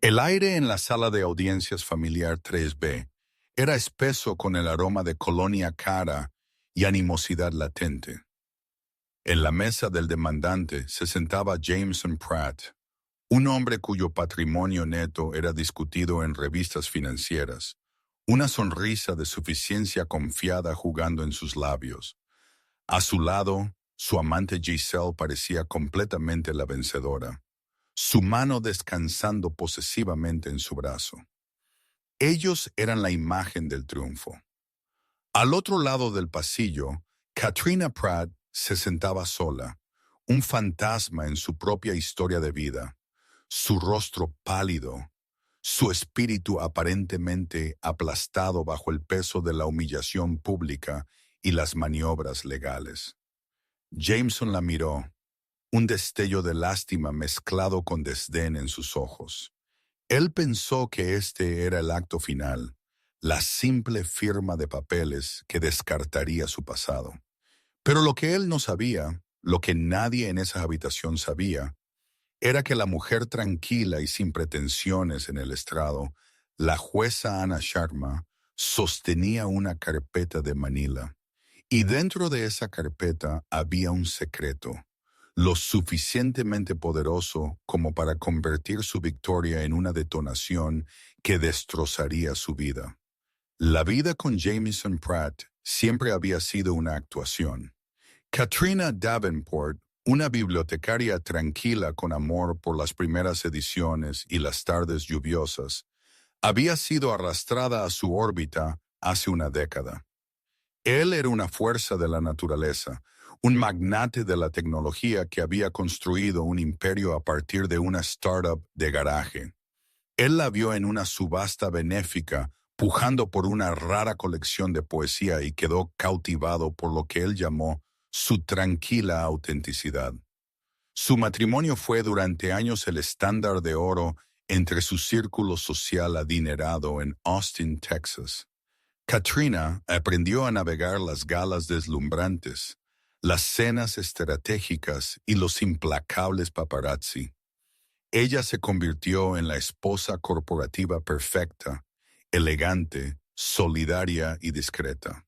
El aire en la sala de audiencias familiar 3B era espeso con el aroma de colonia cara y animosidad latente. En la mesa del demandante se sentaba Jameson Pratt, un hombre cuyo patrimonio neto era discutido en revistas financieras, una sonrisa de suficiencia confiada jugando en sus labios. A su lado, su amante Giselle parecía completamente la vencedora, su mano descansando posesivamente en su brazo. Ellos eran la imagen del triunfo. Al otro lado del pasillo, Katrina Pratt se sentaba sola, un fantasma en su propia historia de vida, su rostro pálido, su espíritu aparentemente aplastado bajo el peso de la humillación pública y las maniobras legales. Jameson la miró, un destello de lástima mezclado con desdén en sus ojos. Él pensó que este era el acto final, la simple firma de papeles que descartaría su pasado. Pero lo que él no sabía, lo que nadie en esa habitación sabía, era que la mujer tranquila y sin pretensiones en el estrado, la jueza Anna Sharma, sostenía una carpeta de Manila. Y dentro de esa carpeta había un secreto, lo suficientemente poderoso como para convertir su victoria en una detonación que destrozaría su vida. La vida con Jameson Pratt siempre había sido una actuación. Katrina Davenport, una bibliotecaria tranquila con amor por las primeras ediciones y las tardes lluviosas, había sido arrastrada a su órbita hace una década. Él era una fuerza de la naturaleza, un magnate de la tecnología que había construido un imperio a partir de una startup de garaje. Él la vio en una subasta benéfica, pujando por una rara colección de poesía y quedó cautivado por lo que él llamó su tranquila autenticidad. Su matrimonio fue durante años el estándar de oro entre su círculo social adinerado en Austin, Texas. Katrina aprendió a navegar las galas deslumbrantes, las cenas estratégicas y los implacables paparazzi. Ella se convirtió en la esposa corporativa perfecta, elegante, solidaria y discreta.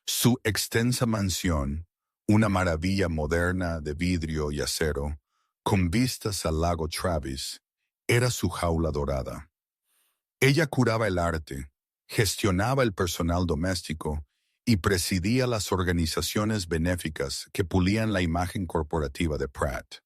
Su extensa mansión, una maravilla moderna de vidrio y acero, con vistas al lago Travis, era su jaula dorada. Ella curaba el arte, gestionaba el personal doméstico y presidía las organizaciones benéficas que pulían la imagen corporativa de Pratt.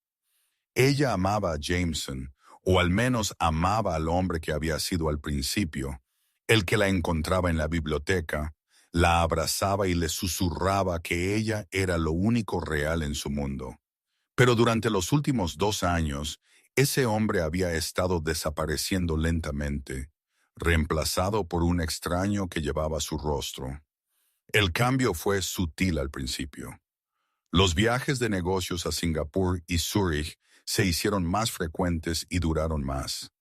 Ella amaba a Jameson, o al menos amaba al hombre que había sido al principio, el que la encontraba en la biblioteca, la abrazaba y le susurraba que ella era lo único real en su mundo. Pero durante los últimos 2 años, ese hombre había estado desapareciendo lentamente, reemplazado por un extraño que llevaba su rostro. El cambio fue sutil al principio. Los viajes de negocios a Singapur y Zúrich se hicieron más frecuentes y duraron más.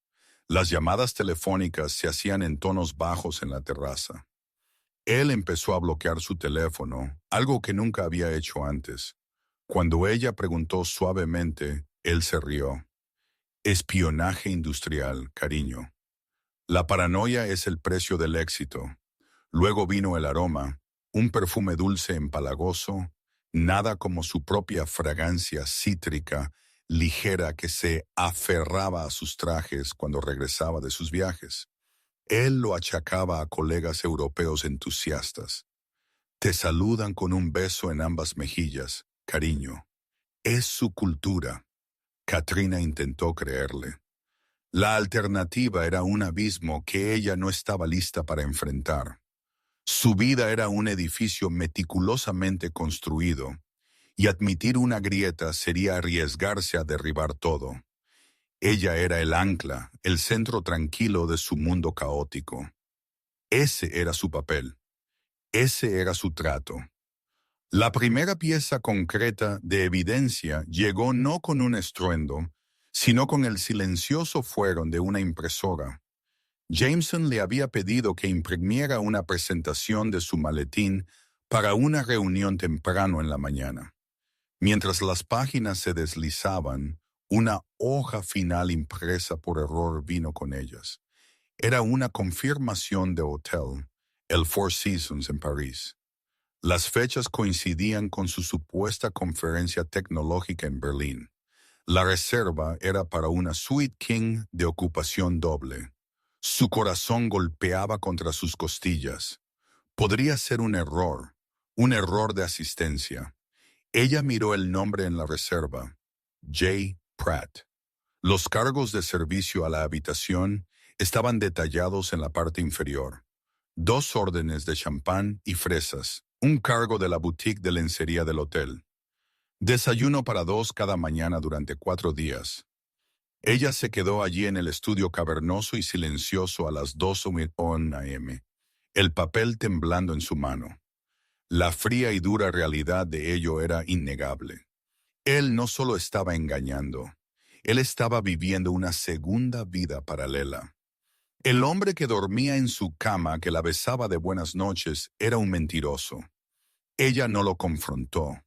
Las llamadas telefónicas se hacían en tonos bajos en la terraza. Él empezó a bloquear su teléfono, algo que nunca había hecho antes. Cuando ella preguntó suavemente, él se rió. Espionaje industrial, cariño. La paranoia es el precio del éxito. Luego vino el aroma, un perfume dulce empalagoso, nada como su propia fragancia cítrica, ligera que se aferraba a sus trajes cuando regresaba de sus viajes. Él lo achacaba a colegas europeos entusiastas. Te saludan con un beso en ambas mejillas, cariño. Es su cultura. Katrina intentó creerle. La alternativa era un abismo que ella no estaba lista para enfrentar. Su vida era un edificio meticulosamente construido, y admitir una grieta sería arriesgarse a derribar todo. Ella era el ancla, el centro tranquilo de su mundo caótico. Ese era su papel. Ese era su trato. La primera pieza concreta de evidencia llegó no con un estruendo, sino con el silencioso fuego de una impresora. Jameson le había pedido que imprimiera una presentación de su maletín para una reunión temprano en la mañana. Mientras las páginas se deslizaban, Una hoja final impresa por error vino con ellas. Era una confirmación de hotel, el Four Seasons en París. Las fechas coincidían con su supuesta conferencia tecnológica en Berlín. La reserva era para una suite king de ocupación doble. Su corazón golpeaba contra sus costillas. Podría ser un error de asistencia. Ella miró el nombre en la reserva, J. Pratt. Los cargos de servicio a la habitación estaban detallados en la parte inferior. 2 órdenes de champán y fresas, un cargo de la boutique de lencería del hotel. Desayuno para 2 cada mañana durante 4 días. Ella se quedó allí en el estudio cavernoso y silencioso a las 2:01 a.m., el papel temblando en su mano. La fría y dura realidad de ello era innegable. Él no solo estaba engañando, él estaba viviendo una segunda vida paralela. El hombre que dormía en su cama, que la besaba de buenas noches, era un mentiroso. Ella no lo confrontó.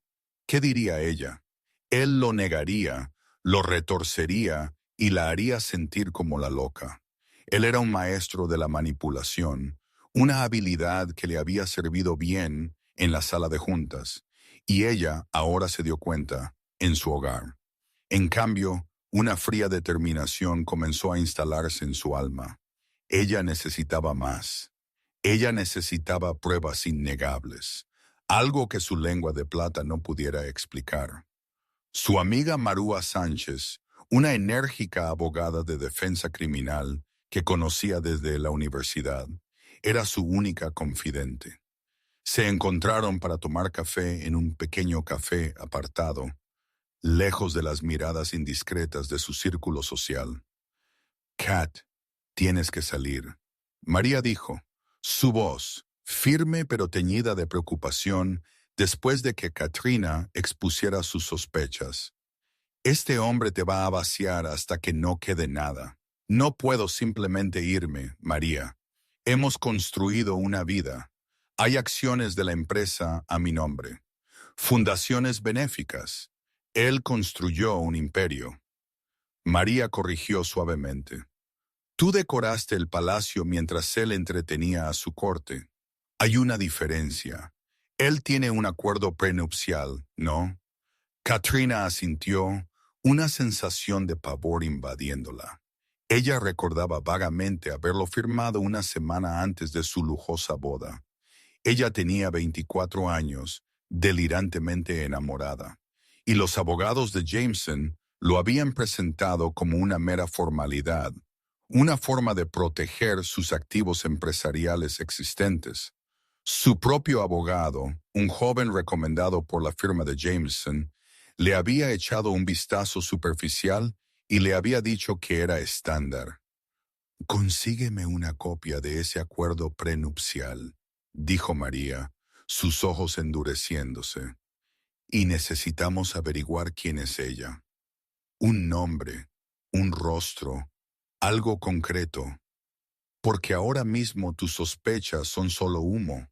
¿Qué diría ella? Él lo negaría, lo retorcería y la haría sentir como la loca. Él era un maestro de la manipulación, una habilidad que le había servido bien en la sala de juntas, y ella ahora se dio cuenta en su hogar. En cambio, una fría determinación comenzó a instalarse en su alma. Ella necesitaba más. Ella necesitaba pruebas innegables, algo que su lengua de plata no pudiera explicar. Su amiga Marúa Sánchez, una enérgica abogada de defensa criminal que conocía desde la universidad, era su única confidente. Se encontraron para tomar café en un pequeño café apartado, lejos de las miradas indiscretas de su círculo social. Kat, tienes que salir. María dijo, su voz, firme pero teñida de preocupación, después de que Katrina expusiera sus sospechas. Este hombre te va a vaciar hasta que no quede nada. No puedo simplemente irme, María. Hemos construido una vida. Hay acciones de la empresa a mi nombre. Fundaciones benéficas. Él construyó un imperio. María corrigió suavemente. Tú decoraste el palacio mientras él entretenía a su corte. Hay una diferencia. Él tiene un acuerdo prenupcial, ¿no? Katrina asintió, una sensación de pavor invadiéndola. Ella recordaba vagamente haberlo firmado una semana antes de su lujosa boda. Ella tenía 24 años, delirantemente enamorada, y los abogados de Jameson lo habían presentado como una mera formalidad, una forma de proteger sus activos empresariales existentes. Su propio abogado, un joven recomendado por la firma de Jameson, le había echado un vistazo superficial y le había dicho que era estándar. «Consígueme una copia de ese acuerdo prenupcial», dijo María, sus ojos endureciéndose. «Y necesitamos averiguar quién es ella. Un nombre, un rostro, algo concreto. Porque ahora mismo tus sospechas son solo humo.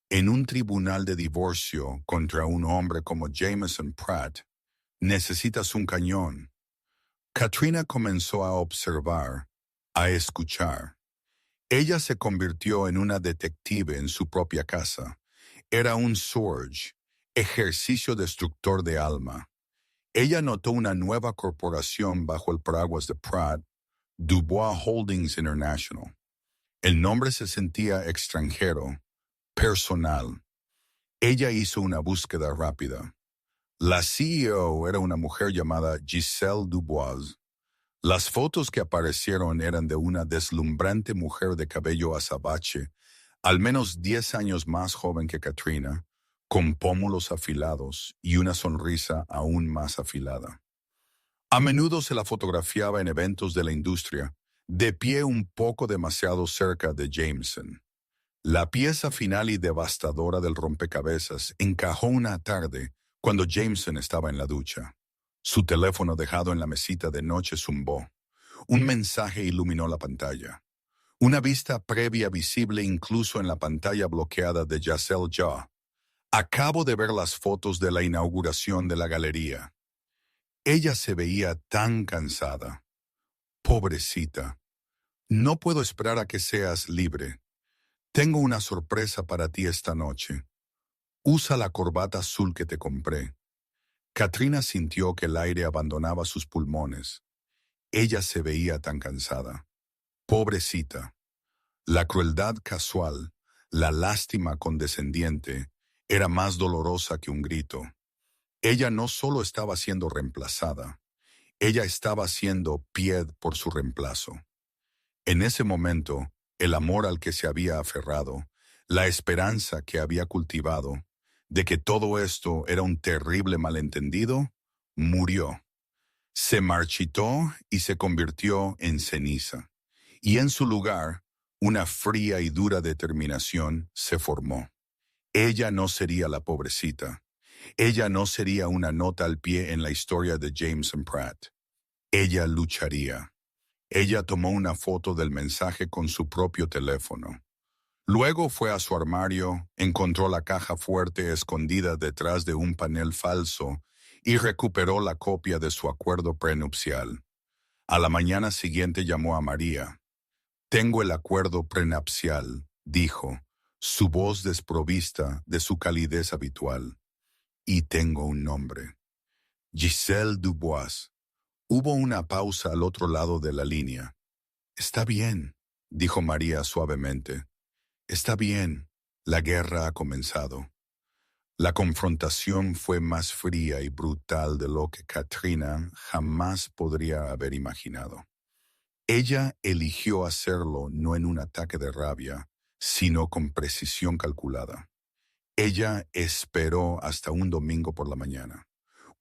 En un tribunal de divorcio contra un hombre como Jameson Pratt, necesitas un cañón». Katrina comenzó a observar, a escuchar. Ella se convirtió en una detective en su propia casa. Era un surge, ejercicio destructor de alma. Ella notó una nueva corporación bajo el paraguas de Pratt, Dubois Holdings International. El nombre se sentía extranjero, personal. Ella hizo una búsqueda rápida. La CEO era una mujer llamada Giselle Dubois. Las fotos que aparecieron eran de una deslumbrante mujer de cabello azabache, al menos 10 años más joven que Katrina, con pómulos afilados y una sonrisa aún más afilada. A menudo se la fotografiaba en eventos de la industria, de pie un poco demasiado cerca de Jameson. La pieza final y devastadora del rompecabezas encajó una tarde cuando Jameson estaba en la ducha. Su teléfono dejado en la mesita de noche zumbó. Un mensaje iluminó la pantalla. Una vista previa visible incluso en la pantalla bloqueada de Giselle Jaw. Acabo de ver las fotos de la inauguración de la galería. Ella se veía tan cansada. Pobrecita. No puedo esperar a que seas libre. Tengo una sorpresa para ti esta noche. Usa la corbata azul que te compré. Katrina sintió que el aire abandonaba sus pulmones. Ella se veía tan cansada. Pobrecita. La crueldad casual, la lástima condescendiente, era más dolorosa que un grito. Ella no solo estaba siendo reemplazada, ella estaba siendo pied por su reemplazo. En ese momento, el amor al que se había aferrado, la esperanza que había cultivado, de que todo esto era un terrible malentendido, murió. Se marchitó y se convirtió en ceniza. Y en su lugar, una fría y dura determinación se formó. Ella no sería la pobrecita. Ella no sería una nota al pie en la historia de Jameson Pratt. Ella lucharía. Ella tomó una foto del mensaje con su propio teléfono. Luego fue a su armario, encontró la caja fuerte escondida detrás de un panel falso y recuperó la copia de su acuerdo prenupcial. A la mañana siguiente llamó a María. «Tengo el acuerdo prenupcial», dijo, su voz desprovista de su calidez habitual. «Y tengo un nombre. Giselle Dubois». Hubo una pausa al otro lado de la línea. «Está bien», dijo María suavemente. «Está bien, la guerra ha comenzado». La confrontación fue más fría y brutal de lo que Katrina jamás podría haber imaginado. Ella eligió hacerlo no en un ataque de rabia, sino con precisión calculada. Ella esperó hasta un domingo por la mañana,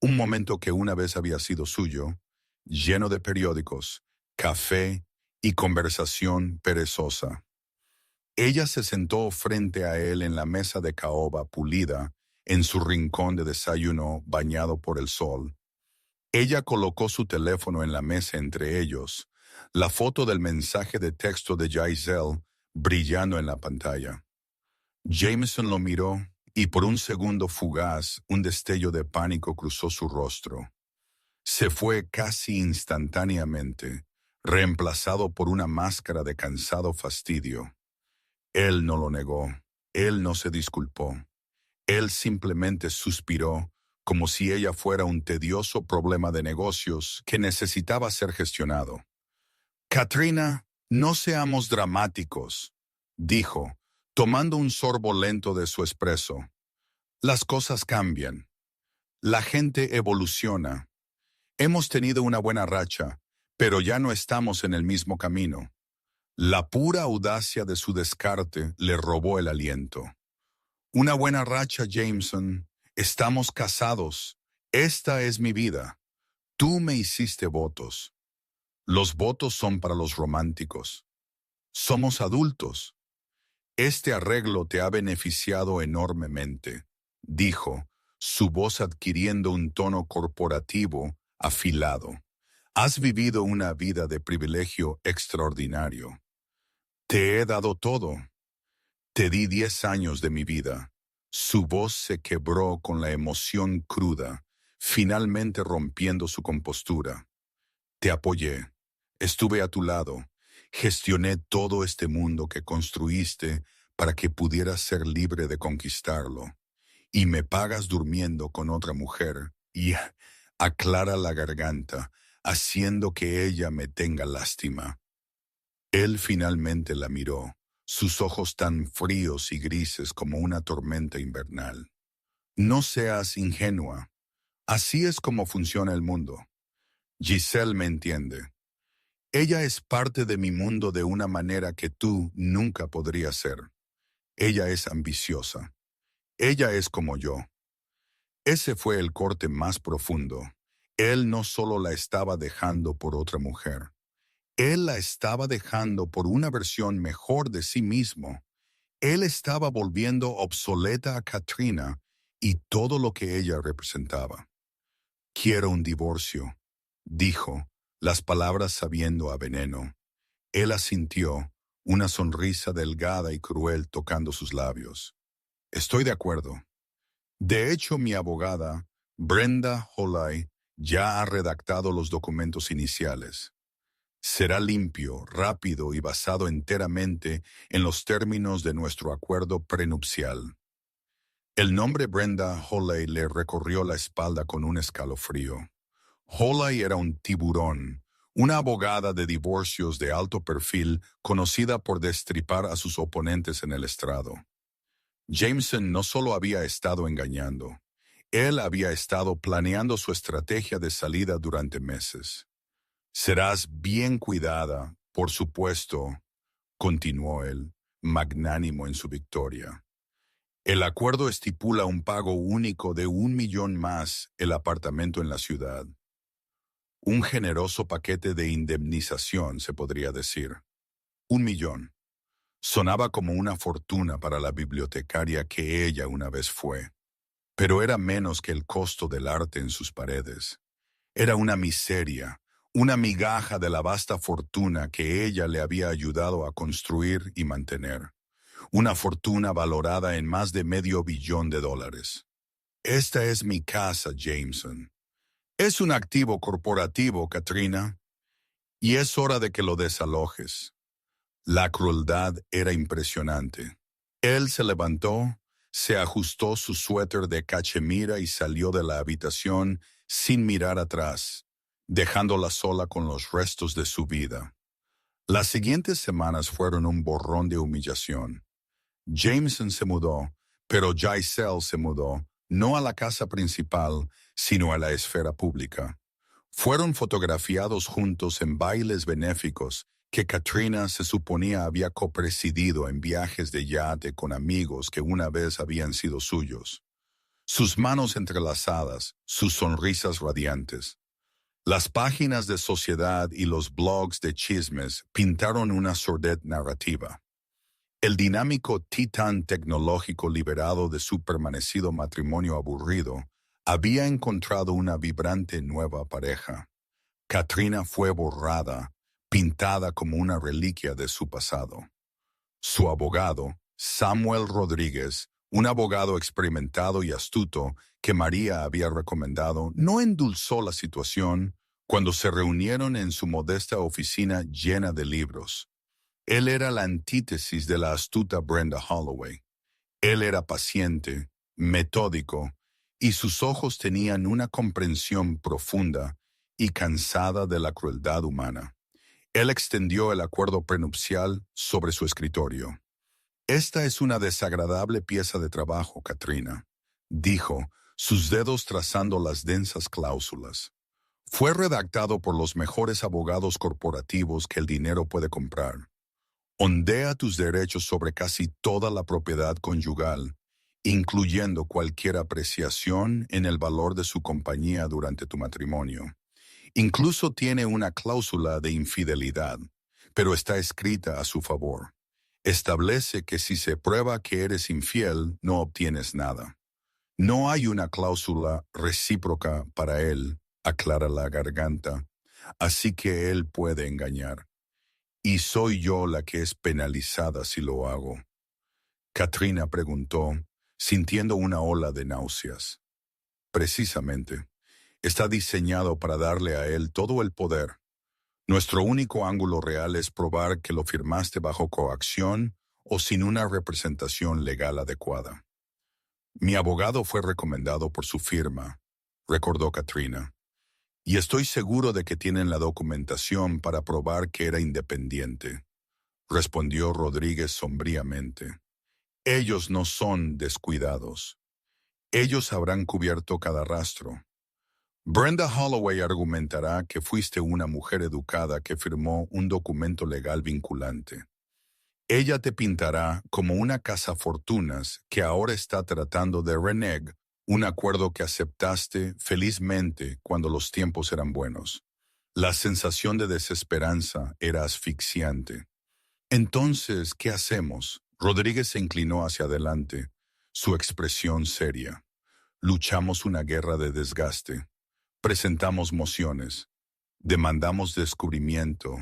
un momento que una vez había sido suyo, lleno de periódicos, café y conversación perezosa. Ella se sentó frente a él en la mesa de caoba pulida, en su rincón de desayuno bañado por el sol. Ella colocó su teléfono en la mesa entre ellos, la foto del mensaje de texto de Giselle brillando en la pantalla. Jameson lo miró y por un segundo fugaz un destello de pánico cruzó su rostro. Se fue casi instantáneamente, reemplazado por una máscara de cansado fastidio. Él no lo negó, él no se disculpó. Él simplemente suspiró como si ella fuera un tedioso problema de negocios que necesitaba ser gestionado. «Katrina, no seamos dramáticos», dijo, tomando un sorbo lento de su espresso. «Las cosas cambian. La gente evoluciona. Hemos tenido una buena racha, pero ya no estamos en el mismo camino». La pura audacia de su descarte le robó el aliento. «Una buena racha, Jameson. Estamos casados. Esta es mi vida. Tú me hiciste votos. Los votos son para los románticos. Somos adultos. Este arreglo te ha beneficiado enormemente», dijo, su voz adquiriendo un tono corporativo afilado. «Has vivido una vida de privilegio extraordinario. Te he dado todo. Te di 10 años de mi vida». Su voz se quebró con la emoción cruda, finalmente rompiendo su compostura. «Te apoyé. Estuve a tu lado. Gestioné todo este mundo que construiste para que pudieras ser libre de conquistarlo. Y me pagas durmiendo con otra mujer y aclara la garganta, haciendo que ella me tenga lástima». Él finalmente la miró, sus ojos tan fríos y grises como una tormenta invernal. «No seas ingenua. Así es como funciona el mundo. Giselle me entiende. Ella es parte de mi mundo de una manera que tú nunca podrías ser. Ella es ambiciosa. Ella es como yo». Ese fue el corte más profundo. Él no solo la estaba dejando por otra mujer. Él la estaba dejando por una versión mejor de sí mismo. Él estaba volviendo obsoleta a Katrina y todo lo que ella representaba. «Quiero un divorcio», dijo, las palabras sabiendo a veneno. Él asintió, una sonrisa delgada y cruel tocando sus labios. «Estoy de acuerdo. De hecho, mi abogada, Brenda Holley, Ya ha redactado los documentos iniciales. Será limpio, rápido y basado enteramente en los términos de nuestro acuerdo prenupcial. El nombre Brenda Holley le recorrió la espalda con un escalofrío. Holley era un tiburón, una abogada de divorcios de alto perfil conocida por destripar a sus oponentes en el estrado. Jameson no solo había estado engañando, él había estado planeando su estrategia de salida durante meses. Serás bien cuidada, por supuesto, continuó él, magnánimo en su victoria. El acuerdo estipula un pago único de 1 millón más el apartamento en la ciudad. Un generoso paquete de indemnización, se podría decir. 1 millón. Sonaba como una fortuna para la bibliotecaria que ella una vez fue. Pero era menos que el costo del arte en sus paredes. Era una miseria, una migaja de la vasta fortuna que ella le había ayudado a construir y mantener. Una fortuna valorada en más de $500 millones. Esta es mi casa, Jameson. Es un activo corporativo, Katrina, y es hora de que lo desalojes. La crueldad era impresionante. Él se levantó, se ajustó su suéter de cachemira y salió de la habitación sin mirar atrás, dejándola sola con los restos de su vida. Las siguientes semanas fueron un borrón de humillación. Jameson se mudó, pero Giselle se mudó, no a la casa principal, sino a la esfera pública. Fueron fotografiados juntos en bailes benéficos que Katrina se suponía había copresidido en viajes de yate con amigos que una vez habían sido suyos. Sus manos entrelazadas, sus sonrisas radiantes. Las páginas de sociedad y los blogs de chismes pintaron una sordid narrativa. El dinámico titán tecnológico liberado de su permanecido matrimonio aburrido había encontrado una vibrante nueva pareja. Katrina fue borrada, pintada como una reliquia de su pasado. Su abogado, Samuel Rodríguez, un abogado experimentado y astuto que María había recomendado, no endulzó la situación cuando se reunieron en su modesta oficina llena de libros. Él era la antítesis de la astuta Brenda Holloway. Él era paciente, metódico, y sus ojos tenían una comprensión profunda y cansada de la crueldad humana. Él extendió el acuerdo prenupcial sobre su escritorio. «Esta es una desagradable pieza de trabajo, Katrina», dijo, sus dedos trazando las densas cláusulas. «Fue redactado por los mejores abogados corporativos que el dinero puede comprar. Ondea tus derechos sobre casi toda la propiedad conyugal, incluyendo cualquier apreciación en el valor de su compañía durante tu matrimonio. Incluso tiene una cláusula de infidelidad, pero está escrita a su favor. Establece que si se prueba que eres infiel, no obtienes nada. No hay una cláusula recíproca para él, aclara la garganta, así que él puede engañar. Y soy yo la que es penalizada si lo hago». Katrina preguntó, sintiendo una ola de náuseas. «Precisamente. Está diseñado para darle a él todo el poder. Nuestro único ángulo real es probar que lo firmaste bajo coacción o sin una representación legal adecuada». «Mi abogado fue recomendado por su firma», recordó Katrina, «y estoy seguro de que tienen la documentación para probar que era independiente», respondió Rodríguez sombríamente. «Ellos no son descuidados. Ellos habrán cubierto cada rastro. Brenda Holloway argumentará que fuiste una mujer educada que firmó un documento legal vinculante. Ella te pintará como una cazafortunas que ahora está tratando de renegar un acuerdo que aceptaste felizmente cuando los tiempos eran buenos. La sensación de desesperanza era asfixiante. Entonces, ¿qué hacemos?». Rodríguez se inclinó hacia adelante, su expresión seria. «Luchamos una guerra de desgaste. Presentamos mociones. Demandamos descubrimiento.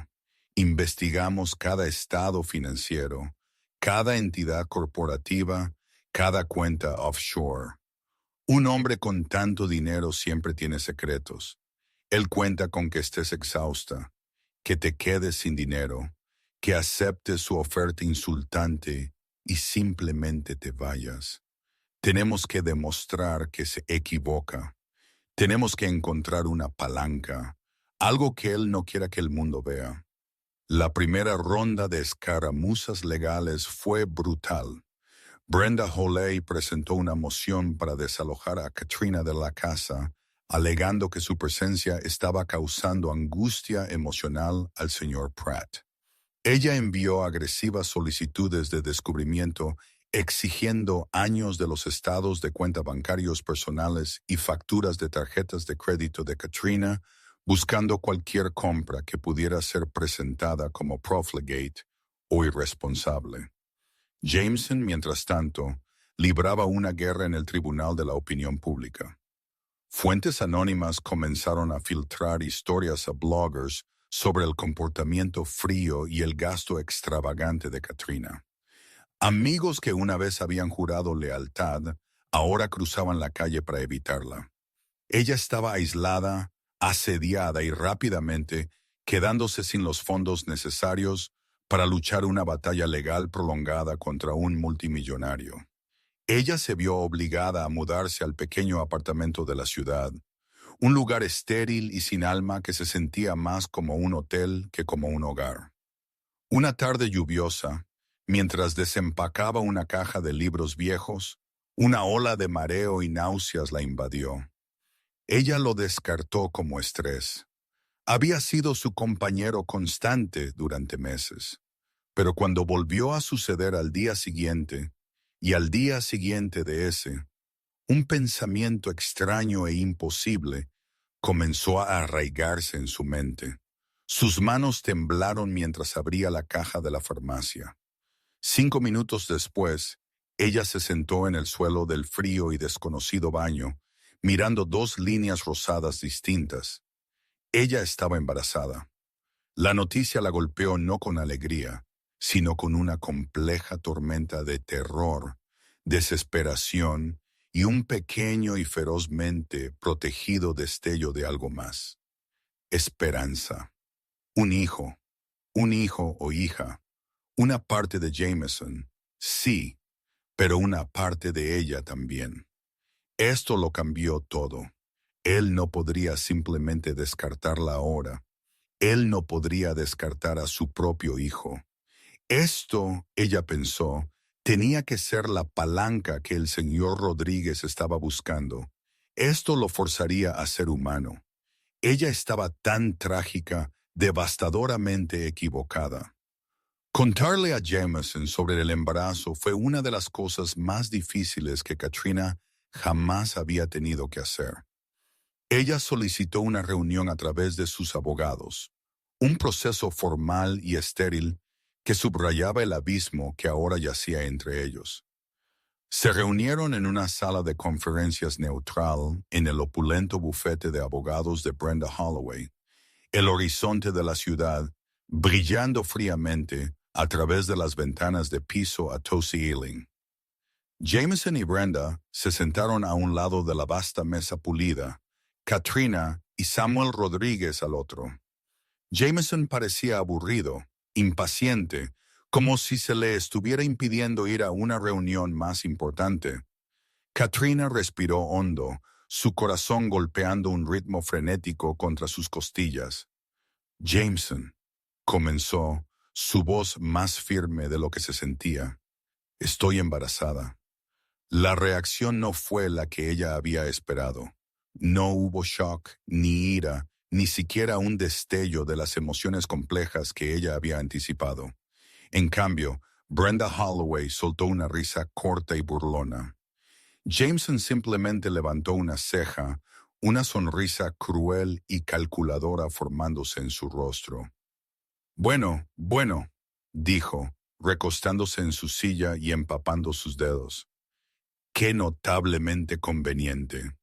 Investigamos cada estado financiero, cada entidad corporativa, cada cuenta offshore. Un hombre con tanto dinero siempre tiene secretos. Él cuenta con que estés exhausta, que te quedes sin dinero, que aceptes su oferta insultante y simplemente te vayas. Tenemos que demostrar que se equivoca. Tenemos que encontrar una palanca, algo que él no quiera que el mundo vea. La primera ronda de escaramuzas legales fue brutal. Brenda Holley presentó una moción para desalojar a Katrina de la casa, alegando que su presencia estaba causando angustia emocional al señor Pratt. Ella envió agresivas solicitudes de descubrimiento exigiendo años de los estados de cuenta bancarios personales y facturas de tarjetas de crédito de Katrina, buscando cualquier compra que pudiera ser presentada como profligate o irresponsable. Jameson, mientras tanto, libraba una guerra en el tribunal de la opinión pública. Fuentes anónimas comenzaron a filtrar historias a bloggers sobre el comportamiento frío y el gasto extravagante de Katrina. Amigos que una vez habían jurado lealtad, ahora cruzaban la calle para evitarla. Ella estaba aislada, asediada y rápidamente quedándose sin los fondos necesarios para luchar una batalla legal prolongada contra un multimillonario. Ella se vio obligada a mudarse al pequeño apartamento de la ciudad, un lugar estéril y sin alma que se sentía más como un hotel que como un hogar. Una tarde lluviosa, mientras desempacaba una caja de libros viejos, una ola de mareo y náuseas la invadió. Ella lo descartó como estrés. Había sido su compañero constante durante meses, pero cuando volvió a suceder al día siguiente, y al día siguiente de ese, un pensamiento extraño e imposible comenzó a arraigarse en su mente. Sus manos temblaron mientras abría la caja de la farmacia. 5 minutos después, ella se sentó en el suelo del frío y desconocido baño, mirando 2 líneas rosadas distintas. Ella estaba embarazada. La noticia la golpeó no con alegría, sino con una compleja tormenta de terror, desesperación y un pequeño y ferozmente protegido destello de algo más. Esperanza. Un hijo o hija, una parte de Jameson, sí, pero una parte de ella también. Esto lo cambió todo. Él no podría simplemente descartarla ahora. Él no podría descartar a su propio hijo. Esto, ella pensó, tenía que ser la palanca que el señor Rodríguez estaba buscando. Esto lo forzaría a ser humano. Ella estaba tan trágica, devastadoramente equivocada. Contarle a Jameson sobre el embarazo fue una de las cosas más difíciles que Katrina jamás había tenido que hacer. Ella solicitó una reunión a través de sus abogados, un proceso formal y estéril que subrayaba el abismo que ahora yacía entre ellos. Se reunieron en una sala de conferencias neutral en el opulento bufete de abogados de Brenda Holloway, el horizonte de la ciudad brillando fríamente a través de las ventanas de piso a toe ceiling. Jameson y Brenda se sentaron a un lado de la vasta mesa pulida, Katrina y Samuel Rodríguez al otro. Jameson parecía aburrido, impaciente, como si se le estuviera impidiendo ir a una reunión más importante. Katrina respiró hondo, su corazón golpeando un ritmo frenético contra sus costillas. Jameson, comenzó, su voz más firme de lo que se sentía. Estoy embarazada. La reacción no fue la que ella había esperado. No hubo shock, ni ira, ni siquiera un destello de las emociones complejas que ella había anticipado. En cambio, Brenda Holloway soltó una risa corta y burlona. Jameson simplemente levantó una ceja, una sonrisa cruel y calculadora formándose en su rostro. Bueno, dijo, recostándose en su silla y empapando sus dedos. Qué notablemente conveniente.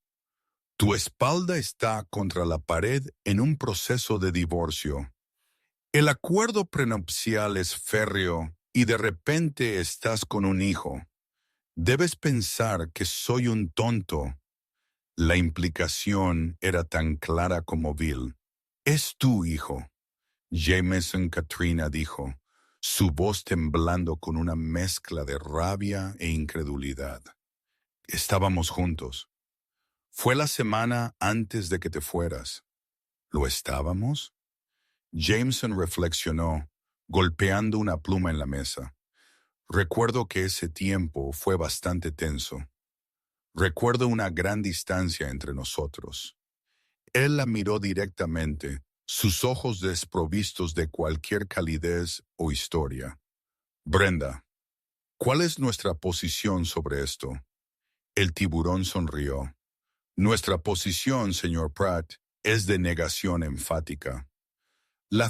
Tu espalda está contra la pared en un proceso de divorcio. El acuerdo prenupcial es férreo y de repente estás con un hijo. Debes pensar que soy un tonto. La implicación era tan clara como vil. «Es tu hijo», Jameson Katrina dijo, su voz temblando con una mezcla de rabia e incredulidad. Estábamos juntos. Fue la semana antes de que te fueras. ¿Lo estábamos? Jameson reflexionó, golpeando una pluma en la mesa. Recuerdo que ese tiempo fue bastante tenso. Recuerdo una gran distancia entre nosotros. Él la miró directamente, sus ojos desprovistos de cualquier calidez o historia. Brenda, ¿cuál es nuestra posición sobre esto? El tiburón sonrió. Nuestra posición, señor Pratt, es de negación enfática. La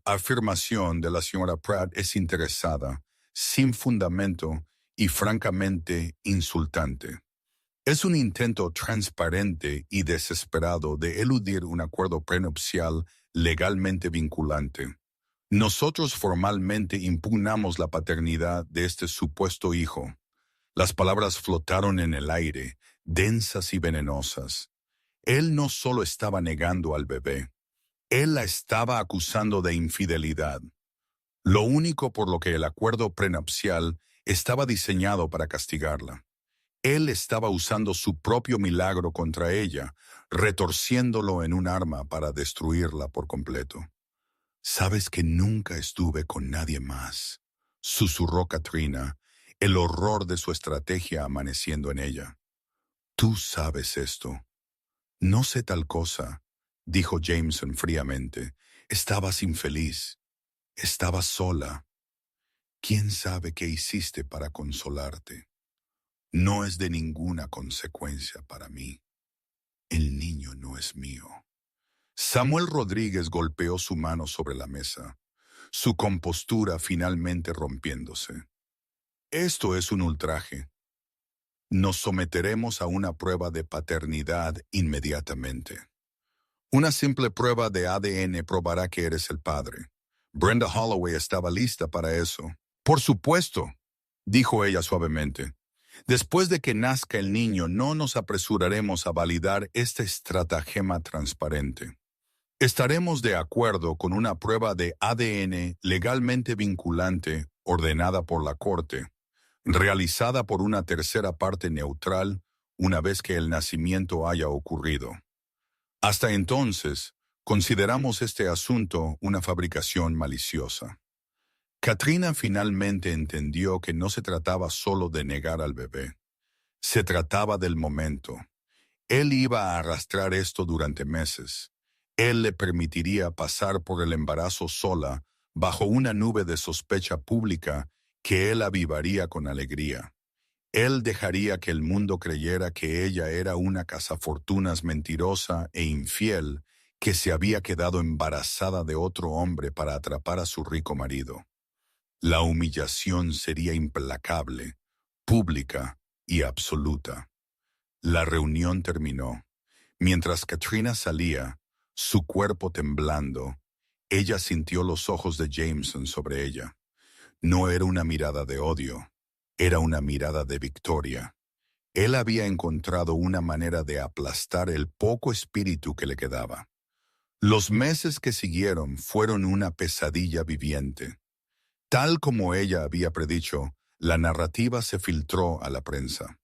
afirmación de la señora Pratt es interesada, sin fundamento y francamente insultante. Es un intento transparente y desesperado de eludir un acuerdo prenupcial legalmente vinculante. Nosotros formalmente impugnamos la paternidad de este supuesto hijo. Las palabras flotaron en el aire, densas y venenosas. Él no solo estaba negando al bebé, él la estaba acusando de infidelidad. Lo único por lo que el acuerdo prenupcial estaba diseñado para castigarla. Él estaba usando su propio milagro contra ella, retorciéndolo en un arma para destruirla por completo. «Sabes que nunca estuve con nadie más», susurró Katrina, el horror de su estrategia amaneciendo en ella. «Tú sabes esto». «No sé tal cosa», dijo Jameson fríamente. «Estabas infeliz. Estabas sola. ¿Quién sabe qué hiciste para consolarte? No es de ninguna consecuencia para mí. El niño no es mío». Samuel Rodríguez golpeó su mano sobre la mesa, su compostura finalmente rompiéndose. «Esto es un ultraje. Nos someteremos a una prueba de paternidad inmediatamente. Una simple prueba de ADN probará que eres el padre. Brenda Holloway estaba lista para eso». «Por supuesto», dijo ella suavemente. «Después de que nazca el niño, no nos apresuraremos a validar este estratagema transparente. Estaremos de acuerdo con una prueba de ADN legalmente vinculante ordenada por la Corte, realizada por una tercera parte neutral una vez que el nacimiento haya ocurrido. Hasta entonces, consideramos este asunto una fabricación maliciosa». Katrina finalmente entendió que no se trataba solo de negar al bebé. Se trataba del momento. Él iba a arrastrar esto durante meses. Él le permitiría pasar por el embarazo sola, bajo una nube de sospecha pública que él avivaría con alegría. Él dejaría que el mundo creyera que ella era una cazafortunas mentirosa e infiel que se había quedado embarazada de otro hombre para atrapar a su rico marido. La humillación sería implacable, pública y absoluta. La reunión terminó. Mientras Katrina salía, su cuerpo temblando, ella sintió los ojos de Jameson sobre ella. No era una mirada de odio, era una mirada de victoria. Él había encontrado una manera de aplastar el poco espíritu que le quedaba. Los meses que siguieron fueron una pesadilla viviente. Tal como ella había predicho, la narrativa se filtró a la prensa.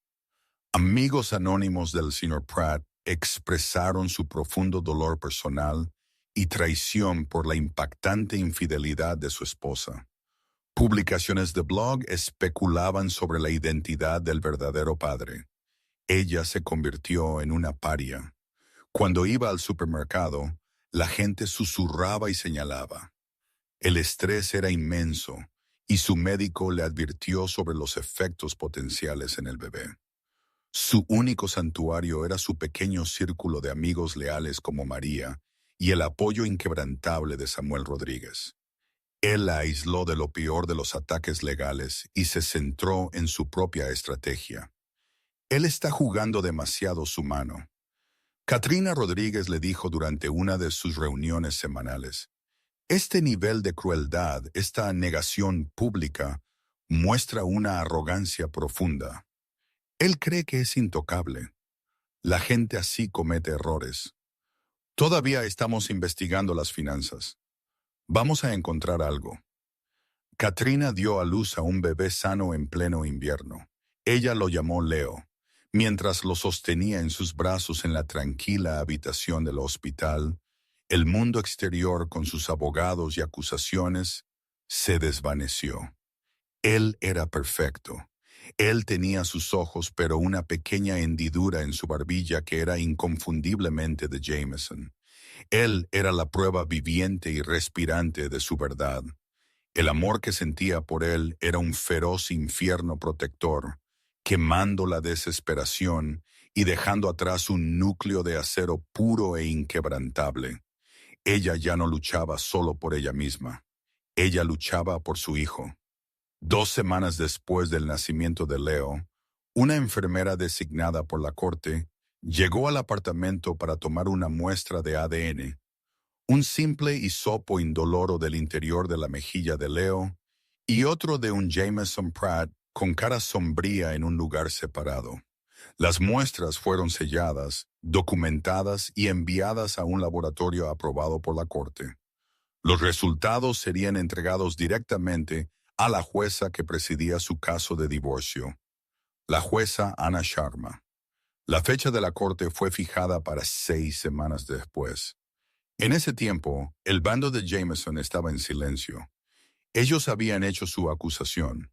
Amigos anónimos del Sr. Pratt expresaron su profundo dolor personal y traición por la impactante infidelidad de su esposa. Publicaciones de blog especulaban sobre la identidad del verdadero padre. Ella se convirtió en una paria. Cuando iba al supermercado, la gente susurraba y señalaba. El estrés era inmenso y su médico le advirtió sobre los efectos potenciales en el bebé. Su único santuario era su pequeño círculo de amigos leales como María y el apoyo inquebrantable de Samuel Rodríguez. Él la aisló de lo peor de los ataques legales y se centró en su propia estrategia. «Él está jugando demasiado su mano». Katrina Rodríguez le dijo durante una de sus reuniones semanales. «Este nivel de crueldad, esta negación pública, muestra una arrogancia profunda. Él cree que es intocable. La gente así comete errores. Todavía estamos investigando las finanzas. Vamos a encontrar algo. Katrina dio a luz a un bebé sano en pleno invierno. Ella lo llamó Leo. Mientras lo sostenía en sus brazos en la tranquila habitación del hospital, el mundo exterior con sus abogados y acusaciones se desvaneció. Él era perfecto. Él tenía sus ojos, pero una pequeña hendidura en su barbilla que era inconfundiblemente de Jameson. Él era la prueba viviente y respirante de su verdad. El amor que sentía por él era un feroz infierno protector, quemando la desesperación y dejando atrás un núcleo de acero puro e inquebrantable. Ella ya no luchaba solo por ella misma. Ella luchaba por su hijo. 2 semanas después del nacimiento de Leo, una enfermera designada por la corte llegó al apartamento para tomar una muestra de ADN, un simple hisopo indoloro del interior de la mejilla de Leo y otro de un Jameson Pratt con cara sombría en un lugar separado. Las muestras fueron selladas, documentadas y enviadas a un laboratorio aprobado por la corte. Los resultados serían entregados directamente a la jueza que presidía su caso de divorcio, la jueza Anna Sharma. La fecha de la corte fue fijada para 6 semanas después. En ese tiempo, el bando de Jameson estaba en silencio. Ellos habían hecho su acusación.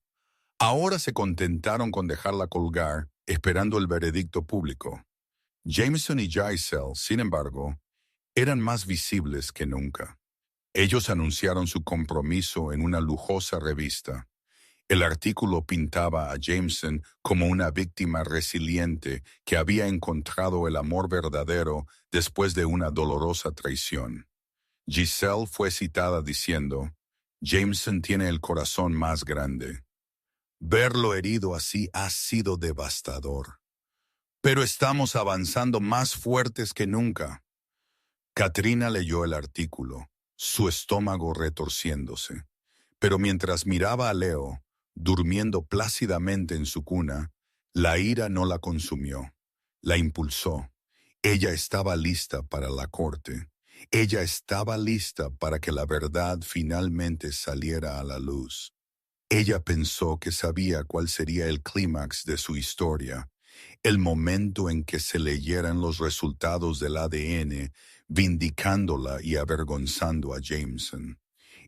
Ahora se contentaron con dejarla colgar, esperando el veredicto público. Jameson y Giselle, sin embargo, eran más visibles que nunca. Ellos anunciaron su compromiso en una lujosa revista. El artículo pintaba a Jameson como una víctima resiliente que había encontrado el amor verdadero después de una dolorosa traición. Giselle fue citada diciendo, «Jameson tiene el corazón más grande. Verlo herido así ha sido devastador. Pero estamos avanzando más fuertes que nunca». Katrina leyó el artículo, su estómago retorciéndose. Pero mientras miraba a Leo, durmiendo plácidamente en su cuna, la ira no la consumió, la impulsó. Ella estaba lista para la corte. Ella estaba lista para que la verdad finalmente saliera a la luz. Ella pensó que sabía cuál sería el clímax de su historia, el momento en que se leyeran los resultados del ADN, vindicándola y avergonzando a Jameson.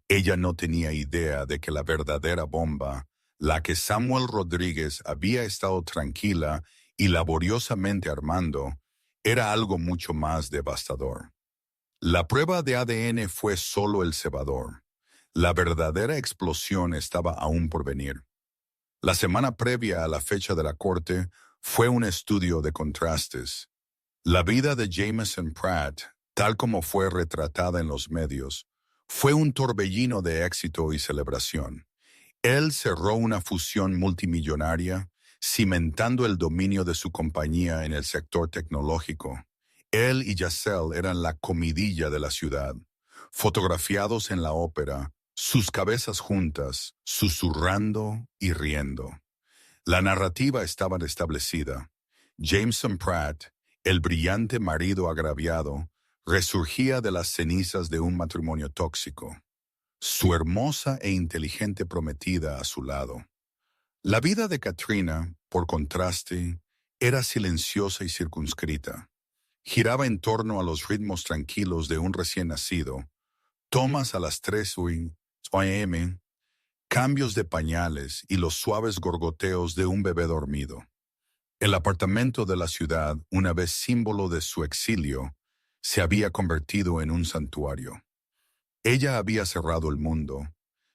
Ella no tenía idea de que la verdadera bomba, la que Samuel Rodríguez había estado tranquila y laboriosamente armando, era algo mucho más devastador. La prueba de ADN fue solo el cebador. La verdadera explosión estaba aún por venir. La semana previa a la fecha de la corte fue un estudio de contrastes. La vida de Jameson Pratt, tal como fue retratada en los medios, fue un torbellino de éxito y celebración. Él cerró una fusión multimillonaria, cimentando el dominio de su compañía en el sector tecnológico. Él y Giselle eran la comidilla de la ciudad, fotografiados en la ópera, sus cabezas juntas, susurrando y riendo. La narrativa estaba establecida. Jameson Pratt, el brillante marido agraviado, resurgía de las cenizas de un matrimonio tóxico, su hermosa e inteligente prometida a su lado. La vida de Katrina, por contraste, era silenciosa y circunscrita. Giraba en torno a los ritmos tranquilos de un recién nacido, tomas a las 3 a.m., cambios de pañales y los suaves gorgoteos de un bebé dormido. El apartamento de la ciudad, una vez símbolo de su exilio, se había convertido en un santuario. Ella había cerrado el mundo,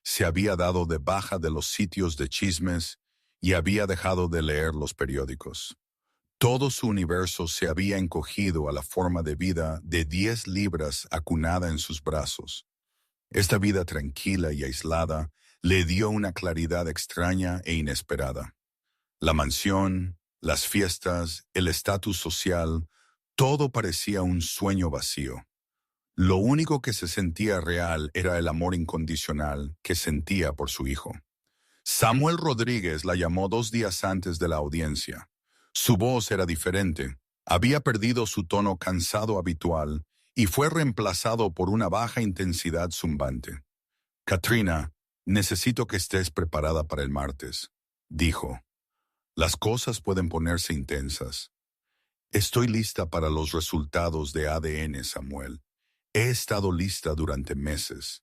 se había dado de baja de los sitios de chismes y había dejado de leer los periódicos. Todo su universo se había encogido a la forma de vida de 10 libras acunada en sus brazos. Esta vida tranquila y aislada le dio una claridad extraña e inesperada. La mansión, las fiestas, el estatus social, todo parecía un sueño vacío. Lo único que se sentía real era el amor incondicional que sentía por su hijo. Samuel Rodríguez la llamó 2 días antes de la audiencia. Su voz era diferente, Había perdido su tono cansado habitual y fue reemplazado por una baja intensidad zumbante. Katrina, necesito que estés preparada para el martes, dijo. Las cosas pueden ponerse intensas. Estoy lista para los resultados de ADN, Samuel. He estado lista durante meses.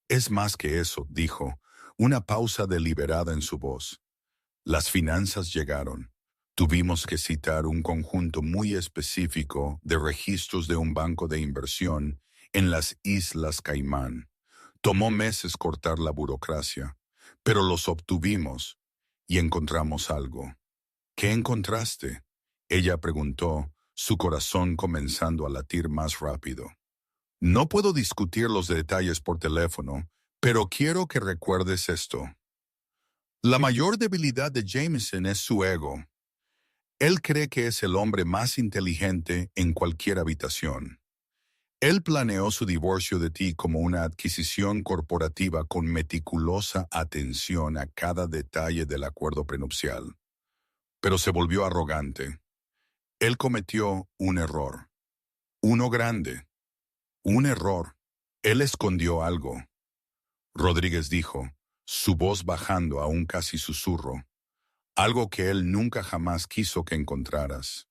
Es más que eso, dijo, una pausa deliberada en su voz. Las finanzas llegaron. Tuvimos que citar un conjunto muy específico de registros de un banco de inversión en las Islas Caimán. Tomó meses cortar la burocracia, pero los obtuvimos y encontramos algo. ¿Qué encontraste? Ella preguntó, su corazón comenzando a latir más rápido. No puedo discutir los detalles por teléfono, pero quiero que recuerdes esto. La mayor debilidad de Jameson es su ego. Él cree que es el hombre más inteligente en cualquier habitación. Él planeó su divorcio de ti como una adquisición corporativa con meticulosa atención a cada detalle del acuerdo prenupcial. Pero se volvió arrogante. Él cometió un error. Uno grande. Un error. Él escondió algo. Rodríguez dijo, su voz bajando a un casi susurro. Algo que él nunca jamás quiso que encontraras.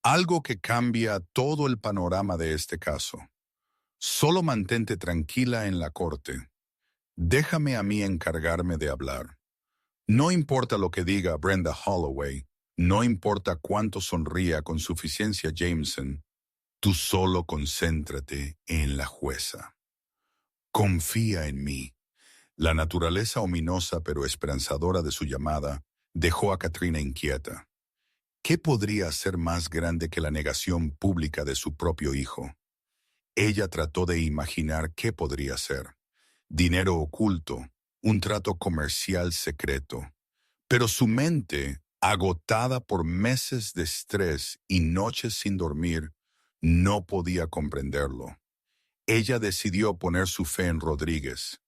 Algo que cambia todo el panorama de este caso. Solo mantente tranquila en la corte. Déjame a mí encargarme de hablar. No importa lo que diga Brenda Holloway, no importa cuánto sonría con suficiencia Jameson, tú solo concéntrate en la jueza. Confía en mí. La naturaleza ominosa pero esperanzadora de su llamada dejó a Katrina inquieta. ¿Qué podría ser más grande que la negación pública de su propio hijo? Ella trató de imaginar qué podría ser. Dinero oculto, un trato comercial secreto. Pero su mente, agotada por meses de estrés y noches sin dormir, no podía comprenderlo. Ella decidió poner su fe en Rodríguez.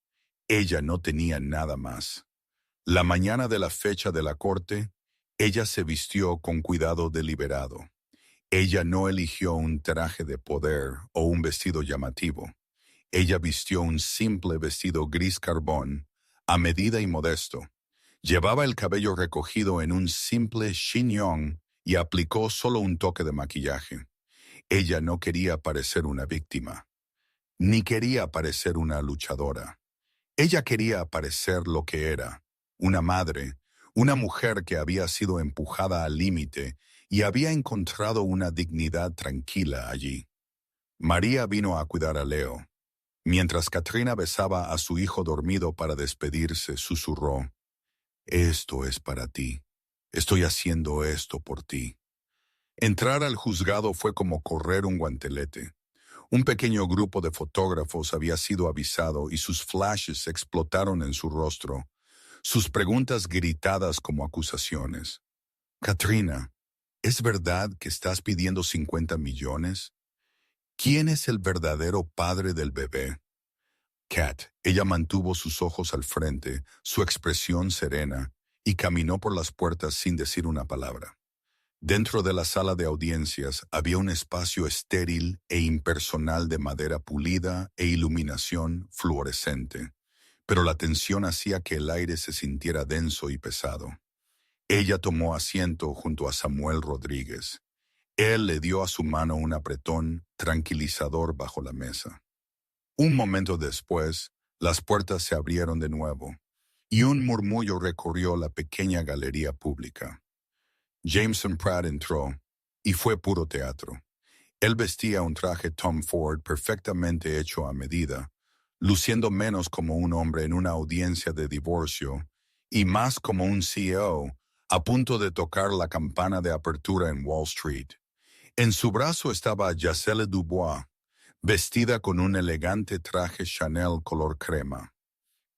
Ella no tenía nada más. La mañana de la fecha de la corte, ella se vistió con cuidado deliberado. Ella no eligió un traje de poder o un vestido llamativo. Ella vistió un simple vestido gris carbón, a medida y modesto. Llevaba el cabello recogido en un simple chignon y aplicó solo un toque de maquillaje. Ella no quería parecer una víctima, ni quería parecer una luchadora. Ella quería parecer lo que era, una madre, una mujer que había sido empujada al límite y había encontrado una dignidad tranquila allí. María vino a cuidar a Leo. Mientras Katrina besaba a su hijo dormido para despedirse, susurró, «Esto es para ti. Estoy haciendo esto por ti». Entrar al juzgado fue como correr un guantelete. Un pequeño grupo de fotógrafos había sido avisado y sus flashes explotaron en su rostro, sus preguntas gritadas como acusaciones. «Katrina, ¿es verdad que estás pidiendo 50 millones? ¿Quién es el verdadero padre del bebé?» Kat, ella mantuvo sus ojos al frente, su expresión serena, y caminó por las puertas sin decir una palabra. Dentro de la sala de audiencias había un espacio estéril e impersonal de madera pulida e iluminación fluorescente, pero la tensión hacía que el aire se sintiera denso y pesado. Ella tomó asiento junto a Samuel Rodríguez. Él le dio a su mano un apretón tranquilizador bajo la mesa. Un momento después, las puertas se abrieron de nuevo, y un murmullo recorrió la pequeña galería pública. Jameson Pratt entró, y fue puro teatro. Él vestía un traje Tom Ford perfectamente hecho a medida, luciendo menos como un hombre en una audiencia de divorcio, y más como un CEO a punto de tocar la campana de apertura en Wall Street. En su brazo estaba Giselle Dubois, vestida con un elegante traje Chanel color crema.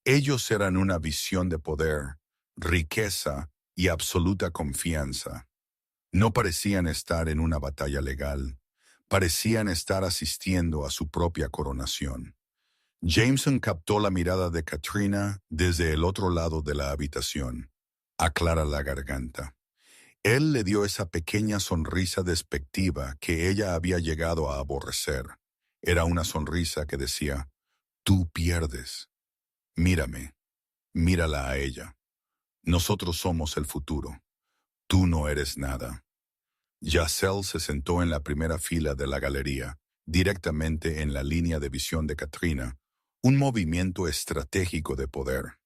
Ellos eran una visión de poder, riqueza y absoluta confianza. No parecían estar en una batalla legal, parecían estar asistiendo a su propia coronación. Jameson captó la mirada de Katrina desde el otro lado de la habitación. Aclara la garganta. Él le dio esa pequeña sonrisa despectiva que ella había llegado a aborrecer. Era una sonrisa que decía, tú pierdes. Mírame, mírala a ella. Nosotros somos el futuro. Tú no eres nada. Yacel se sentó en la primera fila de la galería, directamente en la línea de visión de Katrina, un movimiento estratégico de poder.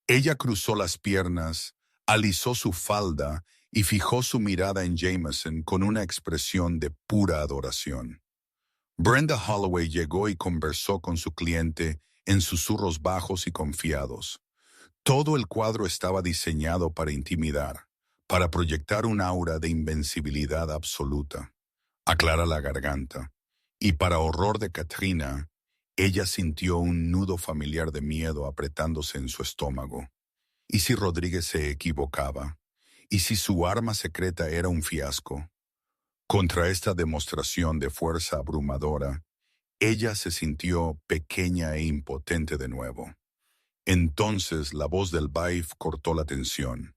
Ella cruzó las piernas, alisó su falda y fijó su mirada en Jameson con una expresión de pura adoración. Brenda Holloway llegó y conversó con su cliente en susurros bajos y confiados. Todo el cuadro estaba diseñado para intimidar, para proyectar un aura de invencibilidad absoluta. Aclara la garganta, y para horror de Katrina, ella sintió un nudo familiar de miedo apretándose en su estómago. ¿Y si Rodríguez se equivocaba? ¿Y si su arma secreta era un fiasco? Contra esta demostración de fuerza abrumadora, ella se sintió pequeña e impotente de nuevo. Entonces la voz del baif cortó la tensión.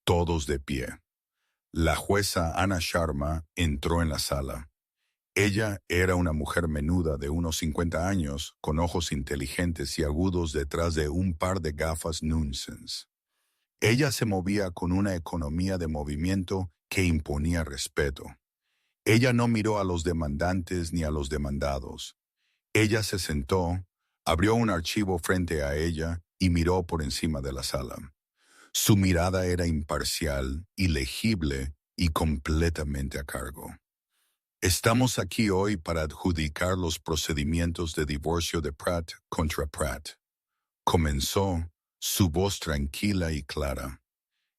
Todos de pie. La jueza Anna Sharma entró en la sala. Ella era una mujer menuda de unos 50 años, con ojos inteligentes y agudos detrás de un par de gafas nonsense. Ella se movía con una economía de movimiento que imponía respeto. Ella no miró a los demandantes ni a los demandados. Ella se sentó, abrió un archivo frente a ella y miró por encima de la sala. Su mirada era imparcial, ilegible y completamente a cargo. Estamos aquí hoy para adjudicar los procedimientos de divorcio de Pratt contra Pratt. Comenzó, su voz tranquila y clara.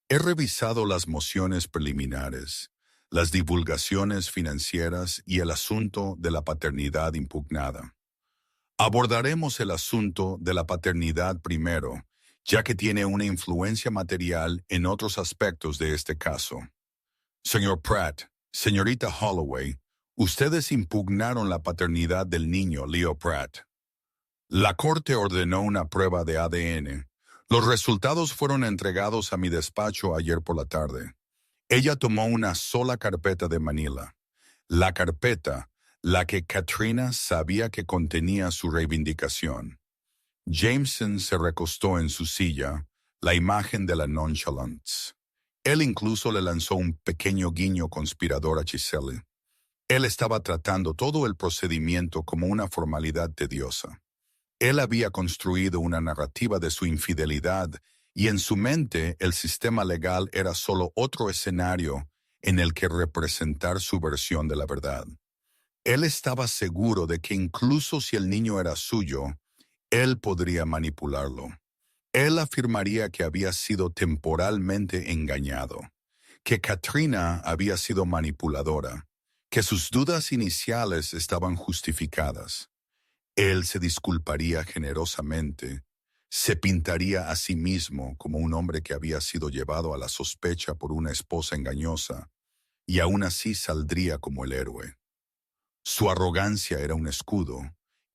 He revisado las mociones preliminares, las divulgaciones financieras y el asunto de la paternidad impugnada. Abordaremos el asunto de la paternidad primero, ya que tiene una influencia material en otros aspectos de este caso. Señor Pratt, señorita Holloway, ustedes impugnaron la paternidad del niño Leo Pratt. La corte ordenó una prueba de ADN. Los resultados fueron entregados a mi despacho ayer por la tarde. Ella tomó una sola carpeta de Manila. La carpeta, la que Katrina sabía que contenía su reivindicación. Jameson se recostó en su silla, la imagen de la nonchalance. Él incluso le lanzó un pequeño guiño conspirador a Giselle. Él estaba tratando todo el procedimiento como una formalidad tediosa. Él había construido una narrativa de su infidelidad y en su mente el sistema legal era solo otro escenario en el que representar su versión de la verdad. Él estaba seguro de que incluso si el niño era suyo, él podría manipularlo. Él afirmaría que había sido temporalmente engañado, que Katrina había sido manipuladora, que sus dudas iniciales estaban justificadas. Él se disculparía generosamente, se pintaría a sí mismo como un hombre que había sido llevado a la sospecha por una esposa engañosa, y aún así saldría como el héroe. Su arrogancia era un escudo,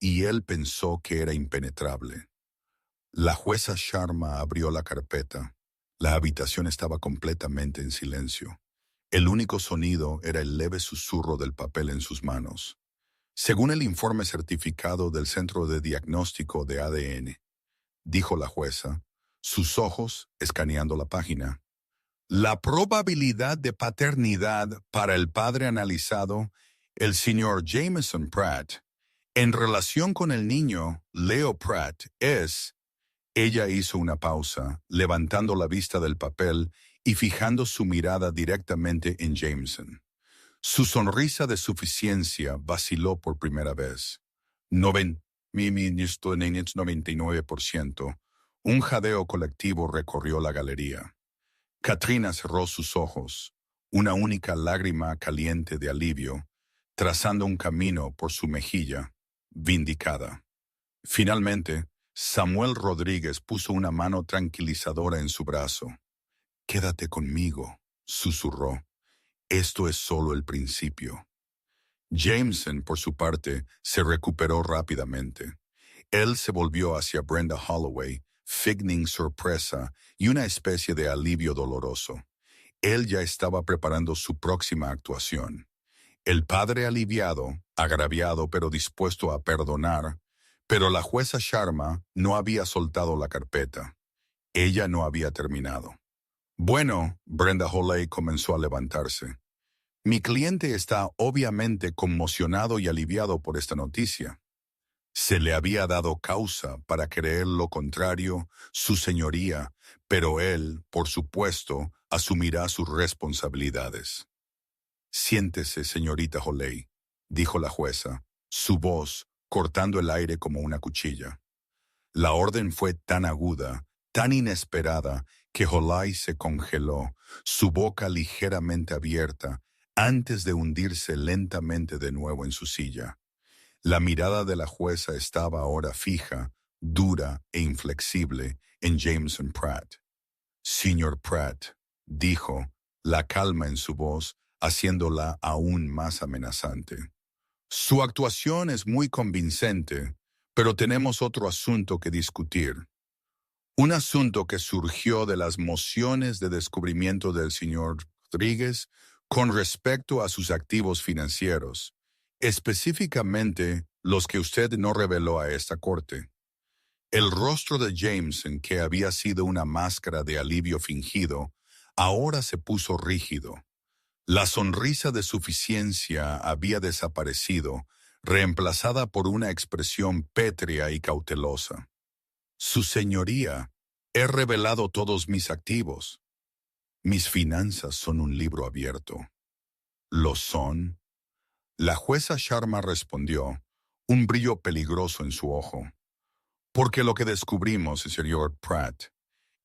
y él pensó que era impenetrable. La jueza Sharma abrió la carpeta. La habitación estaba completamente en silencio. El único sonido era el leve susurro del papel en sus manos. Según el informe certificado del Centro de Diagnóstico de ADN, dijo la jueza, sus ojos escaneando la página. La probabilidad de paternidad para el padre analizado, el señor Jameson Pratt, en relación con el niño Leo Pratt es... Ella hizo una pausa, levantando la vista del papel y fijando su mirada directamente en Jameson. Su sonrisa de suficiencia vaciló por primera vez. 99%. Un jadeo colectivo recorrió la galería. Katrina cerró sus ojos, una única lágrima caliente de alivio, trazando un camino por su mejilla, vindicada. Finalmente, Samuel Rodríguez puso una mano tranquilizadora en su brazo. «Quédate conmigo», susurró. «Esto es solo el principio». Jameson, por su parte, se recuperó rápidamente. Él se volvió hacia Brenda Holloway, feigning sorpresa y una especie de alivio doloroso. Él ya estaba preparando su próxima actuación. El padre aliviado, agraviado pero dispuesto a perdonar, pero la jueza Sharma no había soltado la carpeta. Ella no había terminado. Bueno, Brenda Holley comenzó a levantarse. Mi cliente está obviamente conmocionado y aliviado por esta noticia. Se le había dado causa para creer lo contrario, su señoría, pero él, por supuesto, asumirá sus responsabilidades. Siéntese, señorita Holley, dijo la jueza, su voz cortando el aire como una cuchilla. La orden fue tan aguda, tan inesperada, que Holley se congeló, su boca ligeramente abierta, antes de hundirse lentamente de nuevo en su silla. La mirada de la jueza estaba ahora fija, dura e inflexible en Jameson Pratt. Señor Pratt, dijo, la calma en su voz, haciéndola aún más amenazante. Su actuación es muy convincente, pero tenemos otro asunto que discutir. Un asunto que surgió de las mociones de descubrimiento del señor Rodríguez con respecto a sus activos financieros, específicamente los que usted no reveló a esta corte. El rostro de Jameson, que había sido una máscara de alivio fingido, ahora se puso rígido. La sonrisa de suficiencia había desaparecido, reemplazada por una expresión pétrea y cautelosa. Su señoría, he revelado todos mis activos. Mis finanzas son un libro abierto. ¿Lo son? La jueza Sharma respondió, un brillo peligroso en su ojo. Porque lo que descubrimos, señor Pratt,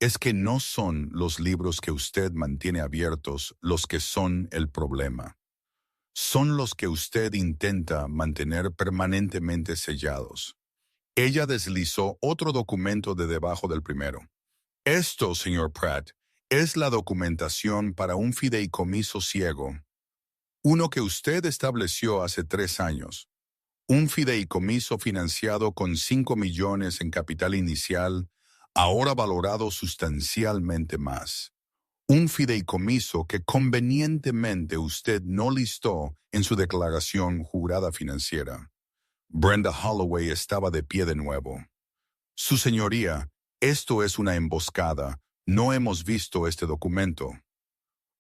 es que no son los libros que usted mantiene abiertos los que son el problema. Son los que usted intenta mantener permanentemente sellados. Ella deslizó otro documento de debajo del primero. Esto, señor Pratt, es la documentación para un fideicomiso ciego. Uno que usted estableció hace 3 años. Un fideicomiso financiado con 5 millones en capital inicial, ahora valorado sustancialmente más. Un fideicomiso que convenientemente usted no listó en su declaración jurada financiera. Brenda Holloway estaba de pie de nuevo. Su señoría, esto es una emboscada. No hemos visto este documento.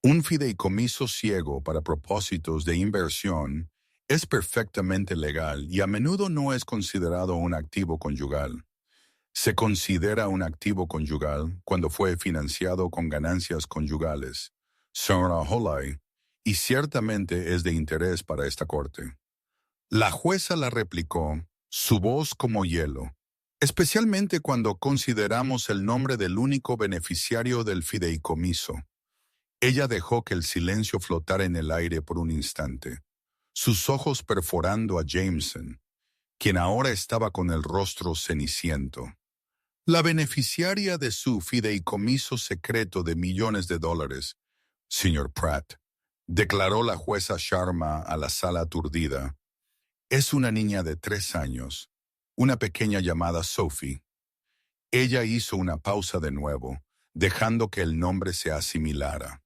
Un fideicomiso ciego para propósitos de inversión es perfectamente legal y a menudo no es considerado un activo conyugal. Se considera un activo conyugal cuando fue financiado con ganancias conyugales, señora Holley, y ciertamente es de interés para esta corte. La jueza la replicó, su voz como hielo, especialmente cuando consideramos el nombre del único beneficiario del fideicomiso. Ella dejó que el silencio flotara en el aire por un instante, sus ojos perforando a Jameson, quien ahora estaba con el rostro ceniciento. La beneficiaria de su fideicomiso secreto de millones de dólares, señor Pratt, declaró la jueza Sharma a la sala aturdida, es una niña de 3 años, una pequeña llamada Sophie. Ella hizo una pausa de nuevo, dejando que el nombre se asimilara.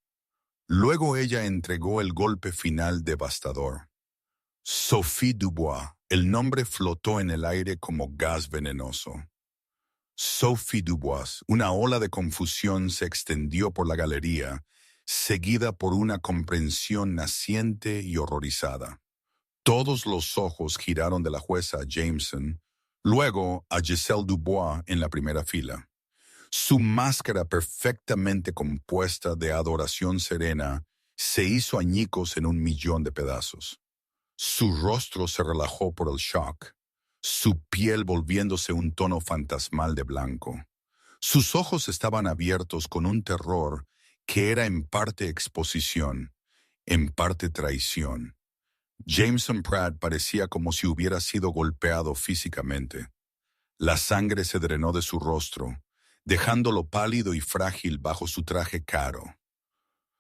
Luego ella entregó el golpe final devastador. Sophie Dubois, el nombre flotó en el aire como gas venenoso. Sophie Dubois, una ola de confusión se extendió por la galería, seguida por una comprensión naciente y horrorizada. Todos los ojos giraron de la jueza a Jameson, luego a Giselle Dubois en la primera fila. Su máscara perfectamente compuesta de adoración serena se hizo añicos en 1.000.000 de pedazos. Su rostro se relajó por el shock, su piel volviéndose un tono fantasmal de blanco. Sus ojos estaban abiertos con un terror que era en parte exposición, en parte traición. Jameson Pratt parecía como si hubiera sido golpeado físicamente. La sangre se drenó de su rostro, dejándolo pálido y frágil bajo su traje caro.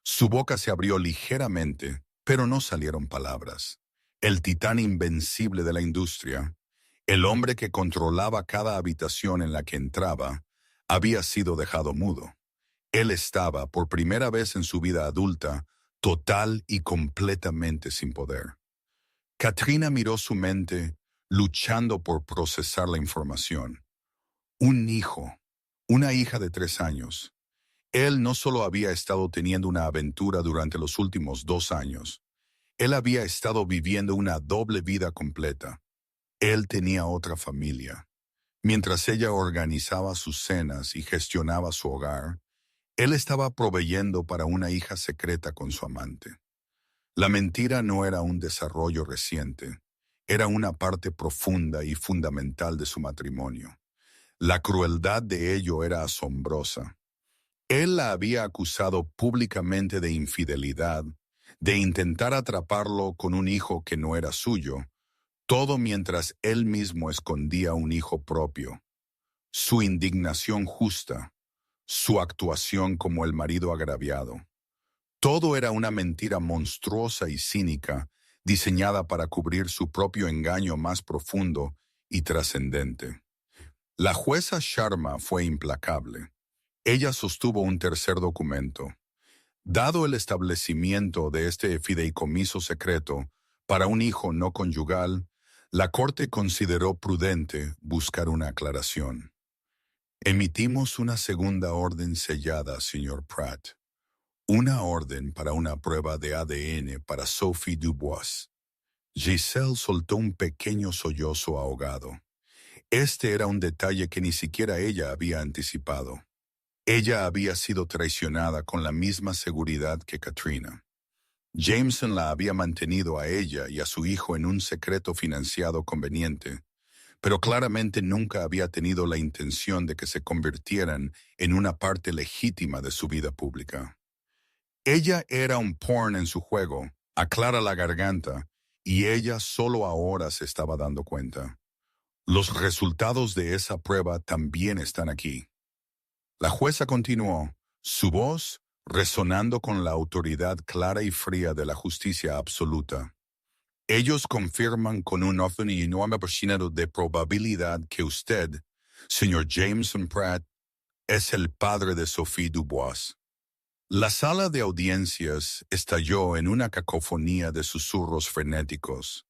Su boca se abrió ligeramente, pero no salieron palabras. El titán invencible de la industria, el hombre que controlaba cada habitación en la que entraba, había sido dejado mudo. Él estaba, por primera vez en su vida adulta, total y completamente sin poder. Katrina miró su mente, luchando por procesar la información. Un hijo, una hija de 3 años. Él no solo había estado teniendo una aventura durante los últimos 2 años, él había estado viviendo una doble vida completa. Él tenía otra familia. Mientras ella organizaba sus cenas y gestionaba su hogar, él estaba proveyendo para una hija secreta con su amante. La mentira no era un desarrollo reciente, era una parte profunda y fundamental de su matrimonio. La crueldad de ello era asombrosa. Él la había acusado públicamente de infidelidad, de intentar atraparlo con un hijo que no era suyo, todo mientras él mismo escondía un hijo propio. Su indignación justa, su actuación como el marido agraviado. Todo era una mentira monstruosa y cínica, diseñada para cubrir su propio engaño más profundo y trascendente. La jueza Sharma fue implacable. Ella sostuvo un tercer documento. Dado el establecimiento de este fideicomiso secreto para un hijo no conyugal, la Corte consideró prudente buscar una aclaración. Emitimos una segunda orden sellada, señor Pratt. Una orden para una prueba de ADN para Sophie Dubois. Giselle soltó un pequeño sollozo ahogado. Este era un detalle que ni siquiera ella había anticipado. Ella había sido traicionada con la misma seguridad que Katrina. Jameson la había mantenido a ella y a su hijo en un secreto financiado conveniente, pero claramente nunca había tenido la intención de que se convirtieran en una parte legítima de su vida pública. Ella era un pawn en su juego, aclara la garganta, y ella solo ahora se estaba dando cuenta. Los resultados de esa prueba también están aquí. La jueza continuó, su voz resonando con la autoridad clara y fría de la justicia absoluta. Ellos confirman con un enorme porcentaje de probabilidad que usted, señor Jameson Pratt, es el padre de Sophie Dubois. La sala de audiencias estalló en una cacofonía de susurros frenéticos.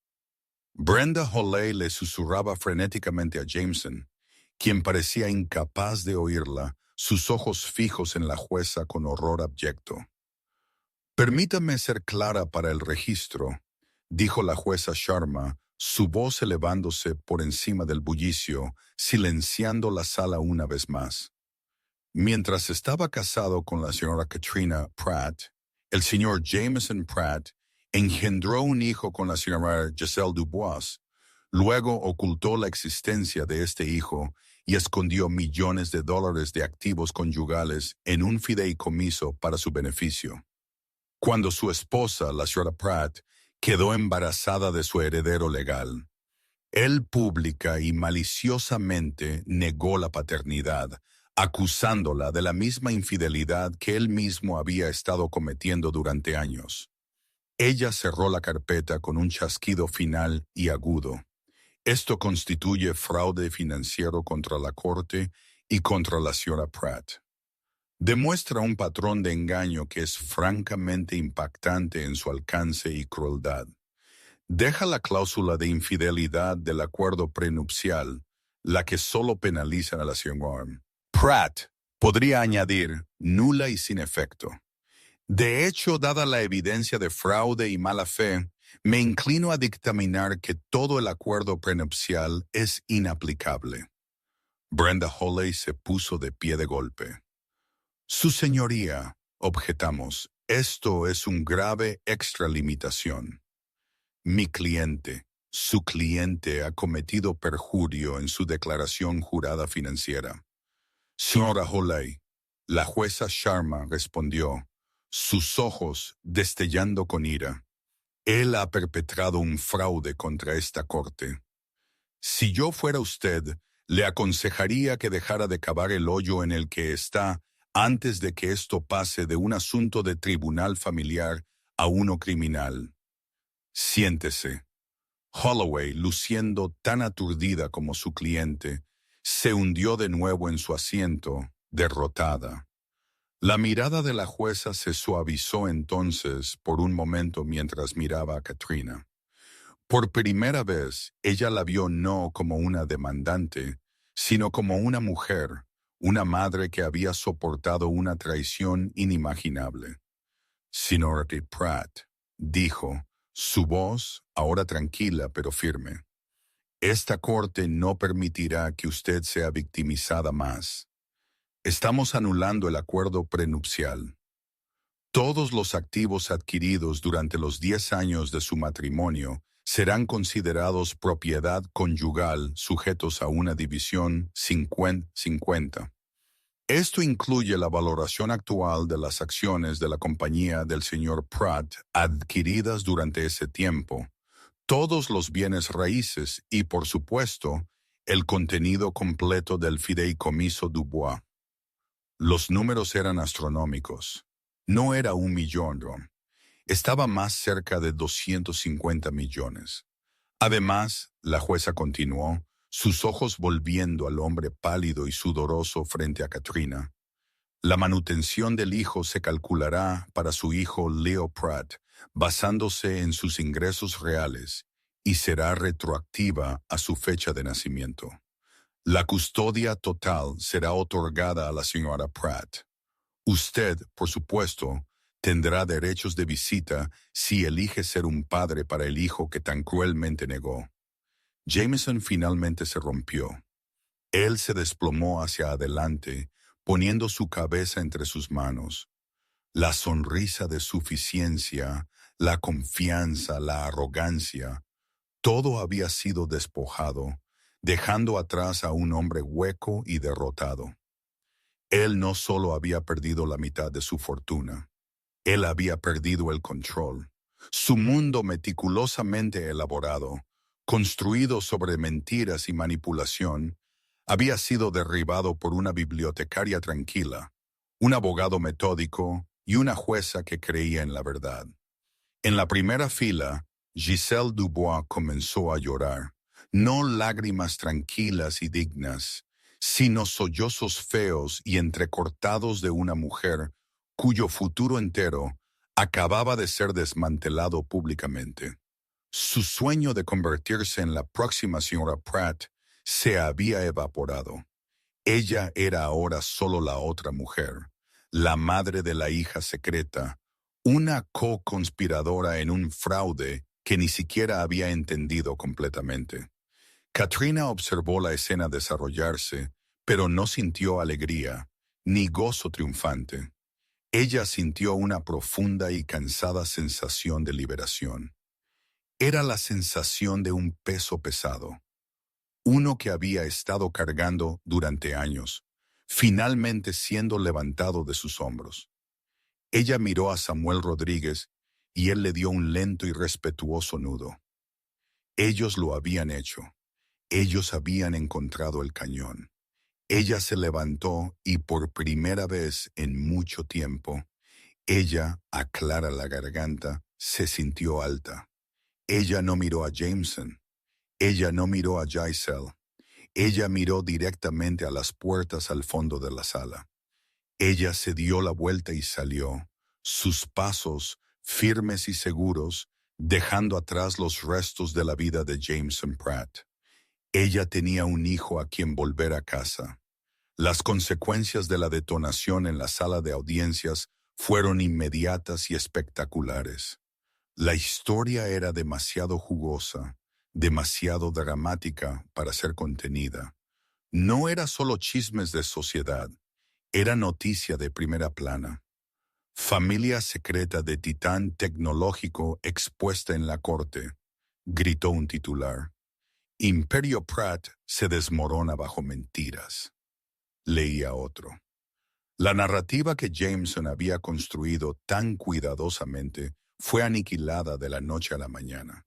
Brenda Holley le susurraba frenéticamente a Jameson, quien parecía incapaz de oírla, sus ojos fijos en la jueza con horror abyecto. Permítame ser clara para el registro, dijo la jueza Sharma, su voz elevándose por encima del bullicio, silenciando la sala una vez más. Mientras estaba casado con la señora Katrina Pratt, el señor Jameson Pratt engendró un hijo con la señora Giselle Dubois. Luego ocultó la existencia de este hijo y escondió millones de dólares de activos conyugales en un fideicomiso para su beneficio. Cuando su esposa, la señora Pratt, quedó embarazada de su heredero legal, él pública y maliciosamente negó la paternidad, acusándola de la misma infidelidad que él mismo había estado cometiendo durante años. Ella cerró la carpeta con un chasquido final y agudo. Esto constituye fraude financiero contra la Corte y contra la señora Pratt. Demuestra un patrón de engaño que es francamente impactante en su alcance y crueldad. Deja la cláusula de infidelidad del acuerdo prenupcial, la que solo penaliza a la señora Pratt, podría añadir, nula y sin efecto. De hecho, dada la evidencia de fraude y mala fe, me inclino a dictaminar que todo el acuerdo prenupcial es inaplicable. Brenda Holley se puso de pie de golpe. Su señoría, objetamos, esto es un grave extralimitación. Mi cliente, su cliente ha cometido perjurio en su declaración jurada financiera. Señora Holley, la jueza Sharma respondió, sus ojos destellando con ira. Él ha perpetrado un fraude contra esta corte. Si yo fuera usted, le aconsejaría que dejara de cavar el hoyo en el que está antes de que esto pase de un asunto de tribunal familiar a uno criminal. Siéntese. Holloway, luciendo tan aturdida como su cliente, se hundió de nuevo en su asiento, derrotada. La mirada de la jueza se suavizó entonces por un momento mientras miraba a Katrina. Por primera vez, ella la vio no como una demandante, sino como una mujer, una madre que había soportado una traición inimaginable. Señora Pratt, dijo, su voz, ahora tranquila pero firme. Esta corte no permitirá que usted sea victimizada más. Estamos anulando el acuerdo prenupcial. Todos los activos adquiridos durante los 10 años de su matrimonio serán considerados propiedad conyugal sujetos a una división 50-50. Esto incluye la valoración actual de las acciones de la compañía del señor Pratt adquiridas durante ese tiempo, todos los bienes raíces y, por supuesto, el contenido completo del fideicomiso Dubois. Los números eran astronómicos. No era 1 millón, Ron. Estaba más cerca de 250 millones. Además, la jueza continuó, sus ojos volviendo al hombre pálido y sudoroso frente a Katrina. La manutención del hijo se calculará para su hijo Leo Pratt, basándose en sus ingresos reales, y será retroactiva a su fecha de nacimiento. La custodia total será otorgada a la señora Pratt. Usted, por supuesto, tendrá derechos de visita si elige ser un padre para el hijo que tan cruelmente negó. Jameson finalmente se rompió. Él se desplomó hacia adelante, poniendo su cabeza entre sus manos. La sonrisa de suficiencia, la confianza, la arrogancia, todo había sido despojado, dejando atrás a un hombre hueco y derrotado. Él no solo había perdido la mitad de su fortuna, él había perdido el control. Su mundo meticulosamente elaborado, construido sobre mentiras y manipulación, había sido derribado por una bibliotecaria tranquila, un abogado metódico y una jueza que creía en la verdad. En la primera fila, Giselle Dubois comenzó a llorar, no lágrimas tranquilas y dignas, sino sollozos feos y entrecortados de una mujer cuyo futuro entero acababa de ser desmantelado públicamente. Su sueño de convertirse en la próxima señora Pratt se había evaporado. Ella era ahora solo la otra mujer, la madre de la hija secreta, una co-conspiradora en un fraude que ni siquiera había entendido completamente. Katrina observó la escena desarrollarse, pero no sintió alegría, ni gozo triunfante. Ella sintió una profunda y cansada sensación de liberación. Era la sensación de un peso pesado, uno que había estado cargando durante años, finalmente siendo levantado de sus hombros. Ella miró a Samuel Rodríguez y él le dio un lento y respetuoso nudo. Ellos lo habían hecho. Ellos habían encontrado el cañón. Ella se levantó y por primera vez en mucho tiempo, ella, aclara la garganta, se sintió alta. Ella no miró a Jameson. Ella no miró a Giselle. Ella miró directamente a las puertas al fondo de la sala. Ella se dio la vuelta y salió, sus pasos firmes y seguros, dejando atrás los restos de la vida de Jameson Pratt. Ella tenía un hijo a quien volver a casa. Las consecuencias de la detonación en la sala de audiencias fueron inmediatas y espectaculares. La historia era demasiado jugosa, demasiado dramática para ser contenida. No era solo chismes de sociedad, era noticia de primera plana. Familia secreta de titán tecnológico expuesta en la corte, gritó un titular. Imperio Pratt se desmorona bajo mentiras. Leía otro. La narrativa que Jameson había construido tan cuidadosamente fue aniquilada de la noche a la mañana.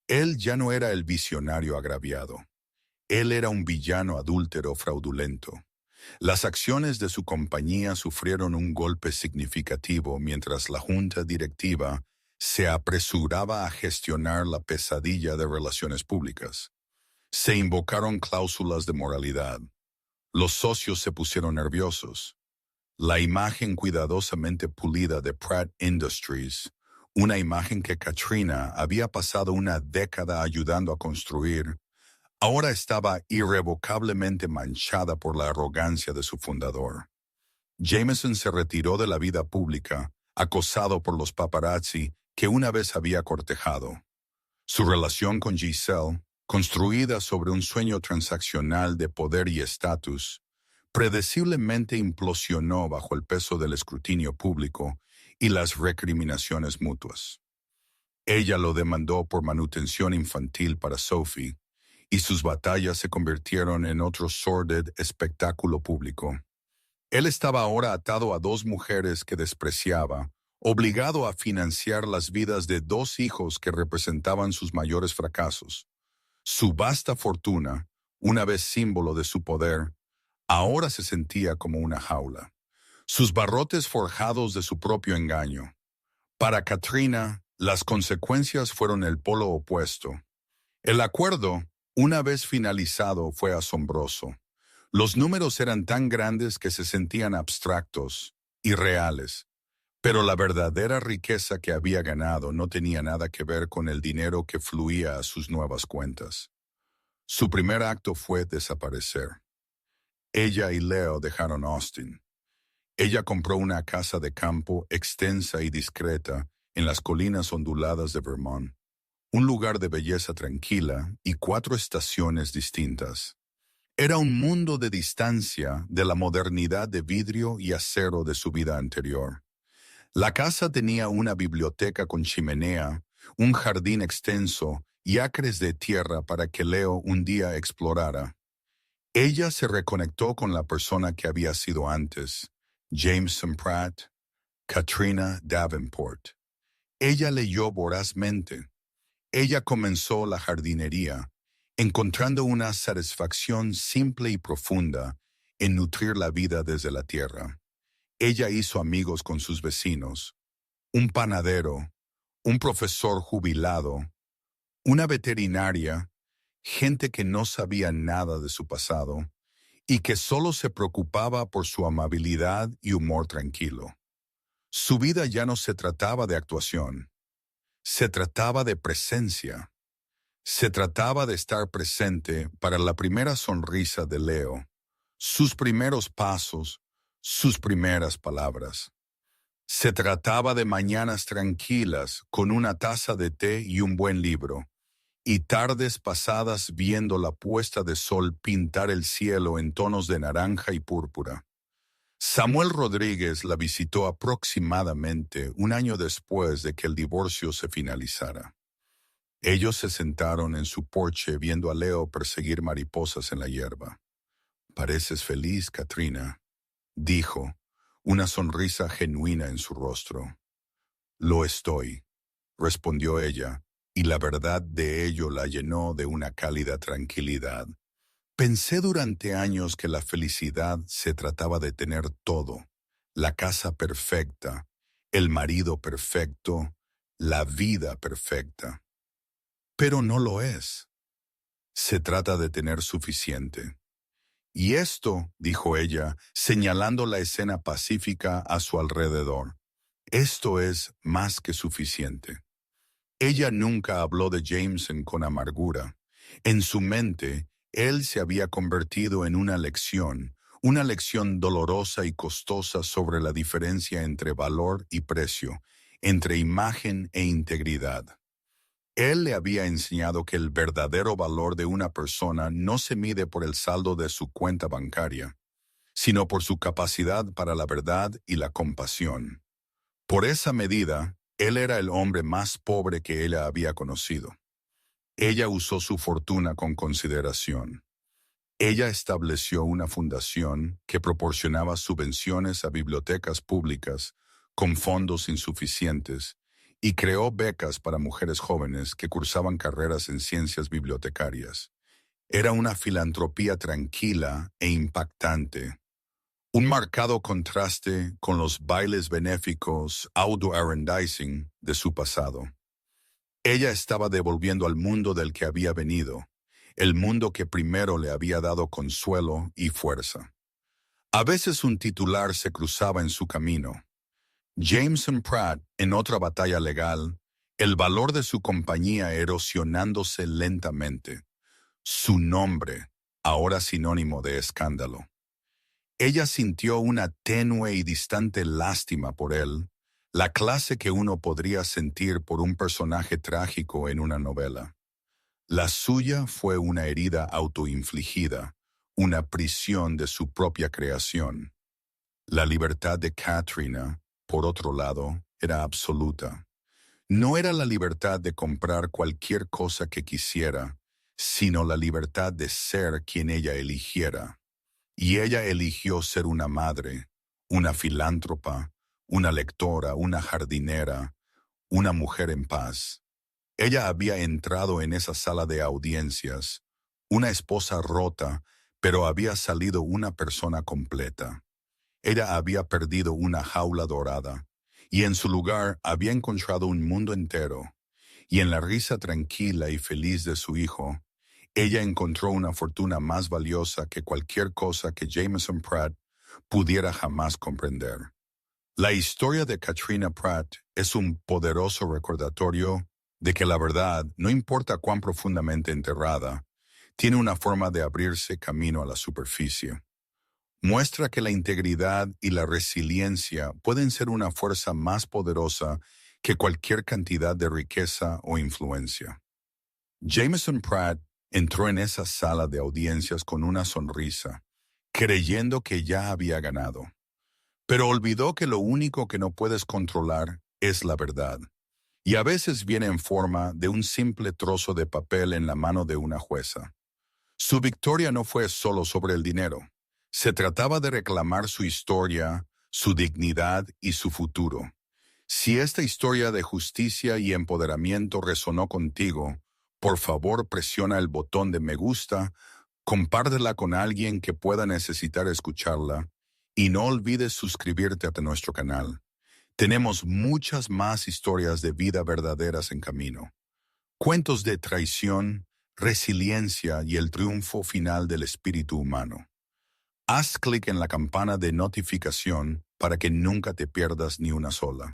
Él ya no era el visionario agraviado. Él era un villano adúltero fraudulento. Las acciones de su compañía sufrieron un golpe significativo mientras la junta directiva se apresuraba a gestionar la pesadilla de relaciones públicas. Se invocaron cláusulas de moralidad. Los socios se pusieron nerviosos. La imagen cuidadosamente pulida de Pratt Industries, una imagen que Katrina había pasado una década ayudando a construir, ahora estaba irrevocablemente manchada por la arrogancia de su fundador. Jameson se retiró de la vida pública, acosado por los paparazzi que una vez había cortejado. Su relación con Giselle, construida sobre un sueño transaccional de poder y estatus, predeciblemente implosionó bajo el peso del escrutinio público y las recriminaciones mutuas. Ella lo demandó por manutención infantil para Sophie, y sus batallas se convirtieron en otro sordid espectáculo público. Él estaba ahora atado a dos mujeres que despreciaba, obligado a financiar las vidas de dos hijos que representaban sus mayores fracasos. Su vasta fortuna, una vez símbolo de su poder, ahora se sentía como una jaula. Sus barrotes forjados de su propio engaño. Para Katrina, las consecuencias fueron el polo opuesto. El acuerdo, una vez finalizado, fue asombroso. Los números eran tan grandes que se sentían abstractos, irreales, pero la verdadera riqueza que había ganado no tenía nada que ver con el dinero que fluía a sus nuevas cuentas. Su primer acto fue desaparecer. Ella y Leo dejaron Austin. Ella compró una casa de campo extensa y discreta en las colinas onduladas de Vermont, un lugar de belleza tranquila y 4 estaciones distintas. Era un mundo de distancia de la modernidad de vidrio y acero de su vida anterior. La casa tenía una biblioteca con chimenea, un jardín extenso y acres de tierra para que Leo un día explorara. Ella se reconectó con la persona que había sido antes, Jameson Pratt, Katrina Davenport. Ella leyó vorazmente. Ella comenzó la jardinería, encontrando una satisfacción simple y profunda en nutrir la vida desde la tierra. Ella hizo amigos con sus vecinos, un panadero, un profesor jubilado, una veterinaria, gente que no sabía nada de su pasado y que solo se preocupaba por su amabilidad y humor tranquilo. Su vida ya no se trataba de actuación, se trataba de presencia. Se trataba de estar presente para la primera sonrisa de Leo, sus primeros pasos, sus primeras palabras. Se trataba de mañanas tranquilas con una taza de té y un buen libro, y tardes pasadas viendo la puesta de sol pintar el cielo en tonos de naranja y púrpura. Samuel Rodríguez la visitó aproximadamente un año después de que el divorcio se finalizara. Ellos se sentaron en su porche viendo a Leo perseguir mariposas en la hierba. «Pareces feliz, Katrina», dijo, una sonrisa genuina en su rostro. «Lo estoy», respondió ella, y la verdad de ello la llenó de una cálida tranquilidad. «Pensé durante años que la felicidad se trataba de tener todo, la casa perfecta, el marido perfecto, la vida perfecta. Pero no lo es. Se trata de tener suficiente. Y esto, dijo ella, señalando la escena pacífica a su alrededor, esto es más que suficiente. Ella nunca habló de Jameson con amargura. En su mente, él se había convertido en una lección dolorosa y costosa sobre la diferencia entre valor y precio, entre imagen e integridad. Él le había enseñado que el verdadero valor de una persona no se mide por el saldo de su cuenta bancaria, sino por su capacidad para la verdad y la compasión. Por esa medida, él era el hombre más pobre que ella había conocido. Ella usó su fortuna con consideración. Ella estableció una fundación que proporcionaba subvenciones a bibliotecas públicas con fondos insuficientes y creó becas para mujeres jóvenes que cursaban carreras en ciencias bibliotecarias. Era una filantropía tranquila e impactante, un marcado contraste con los bailes benéficos auto-arrendizing de su pasado. Ella estaba devolviendo al mundo del que había venido, el mundo que primero le había dado consuelo y fuerza. A veces un titular se cruzaba en su camino. Jameson Pratt, en otra batalla legal, el valor de su compañía erosionándose lentamente. Su nombre, ahora sinónimo de escándalo. Ella sintió una tenue y distante lástima por él, la clase que uno podría sentir por un personaje trágico en una novela. La suya fue una herida autoinfligida, una prisión de su propia creación. La libertad de Katrina, por otro lado, era absoluta. No era la libertad de comprar cualquier cosa que quisiera, sino la libertad de ser quien ella eligiera. Y ella eligió ser una madre, una filántropa, una lectora, una jardinera, una mujer en paz. Ella había entrado en esa sala de audiencias, una esposa rota, pero había salido una persona completa. Ella había perdido una jaula dorada, y en su lugar había encontrado un mundo entero, y en la risa tranquila y feliz de su hijo, ella encontró una fortuna más valiosa que cualquier cosa que Jameson Pratt pudiera jamás comprender. La historia de Katrina Pratt es un poderoso recordatorio de que la verdad, no importa cuán profundamente enterrada, tiene una forma de abrirse camino a la superficie. Muestra que la integridad y la resiliencia pueden ser una fuerza más poderosa que cualquier cantidad de riqueza o influencia. Jameson Pratt entró en esa sala de audiencias con una sonrisa, creyendo que ya había ganado. Pero olvidó que lo único que no puedes controlar es la verdad, y a veces viene en forma de un simple trozo de papel en la mano de una jueza. Su victoria no fue solo sobre el dinero. Se trataba de reclamar su historia, su dignidad y su futuro. Si esta historia de justicia y empoderamiento resonó contigo, por favor presiona el botón de me gusta, compártela con alguien que pueda necesitar escucharla y no olvides suscribirte a nuestro canal. Tenemos muchas más historias de vida verdaderas en camino. Cuentos de traición, resiliencia y el triunfo final del espíritu humano. Haz clic en la campana de notificación para que nunca te pierdas ni una sola.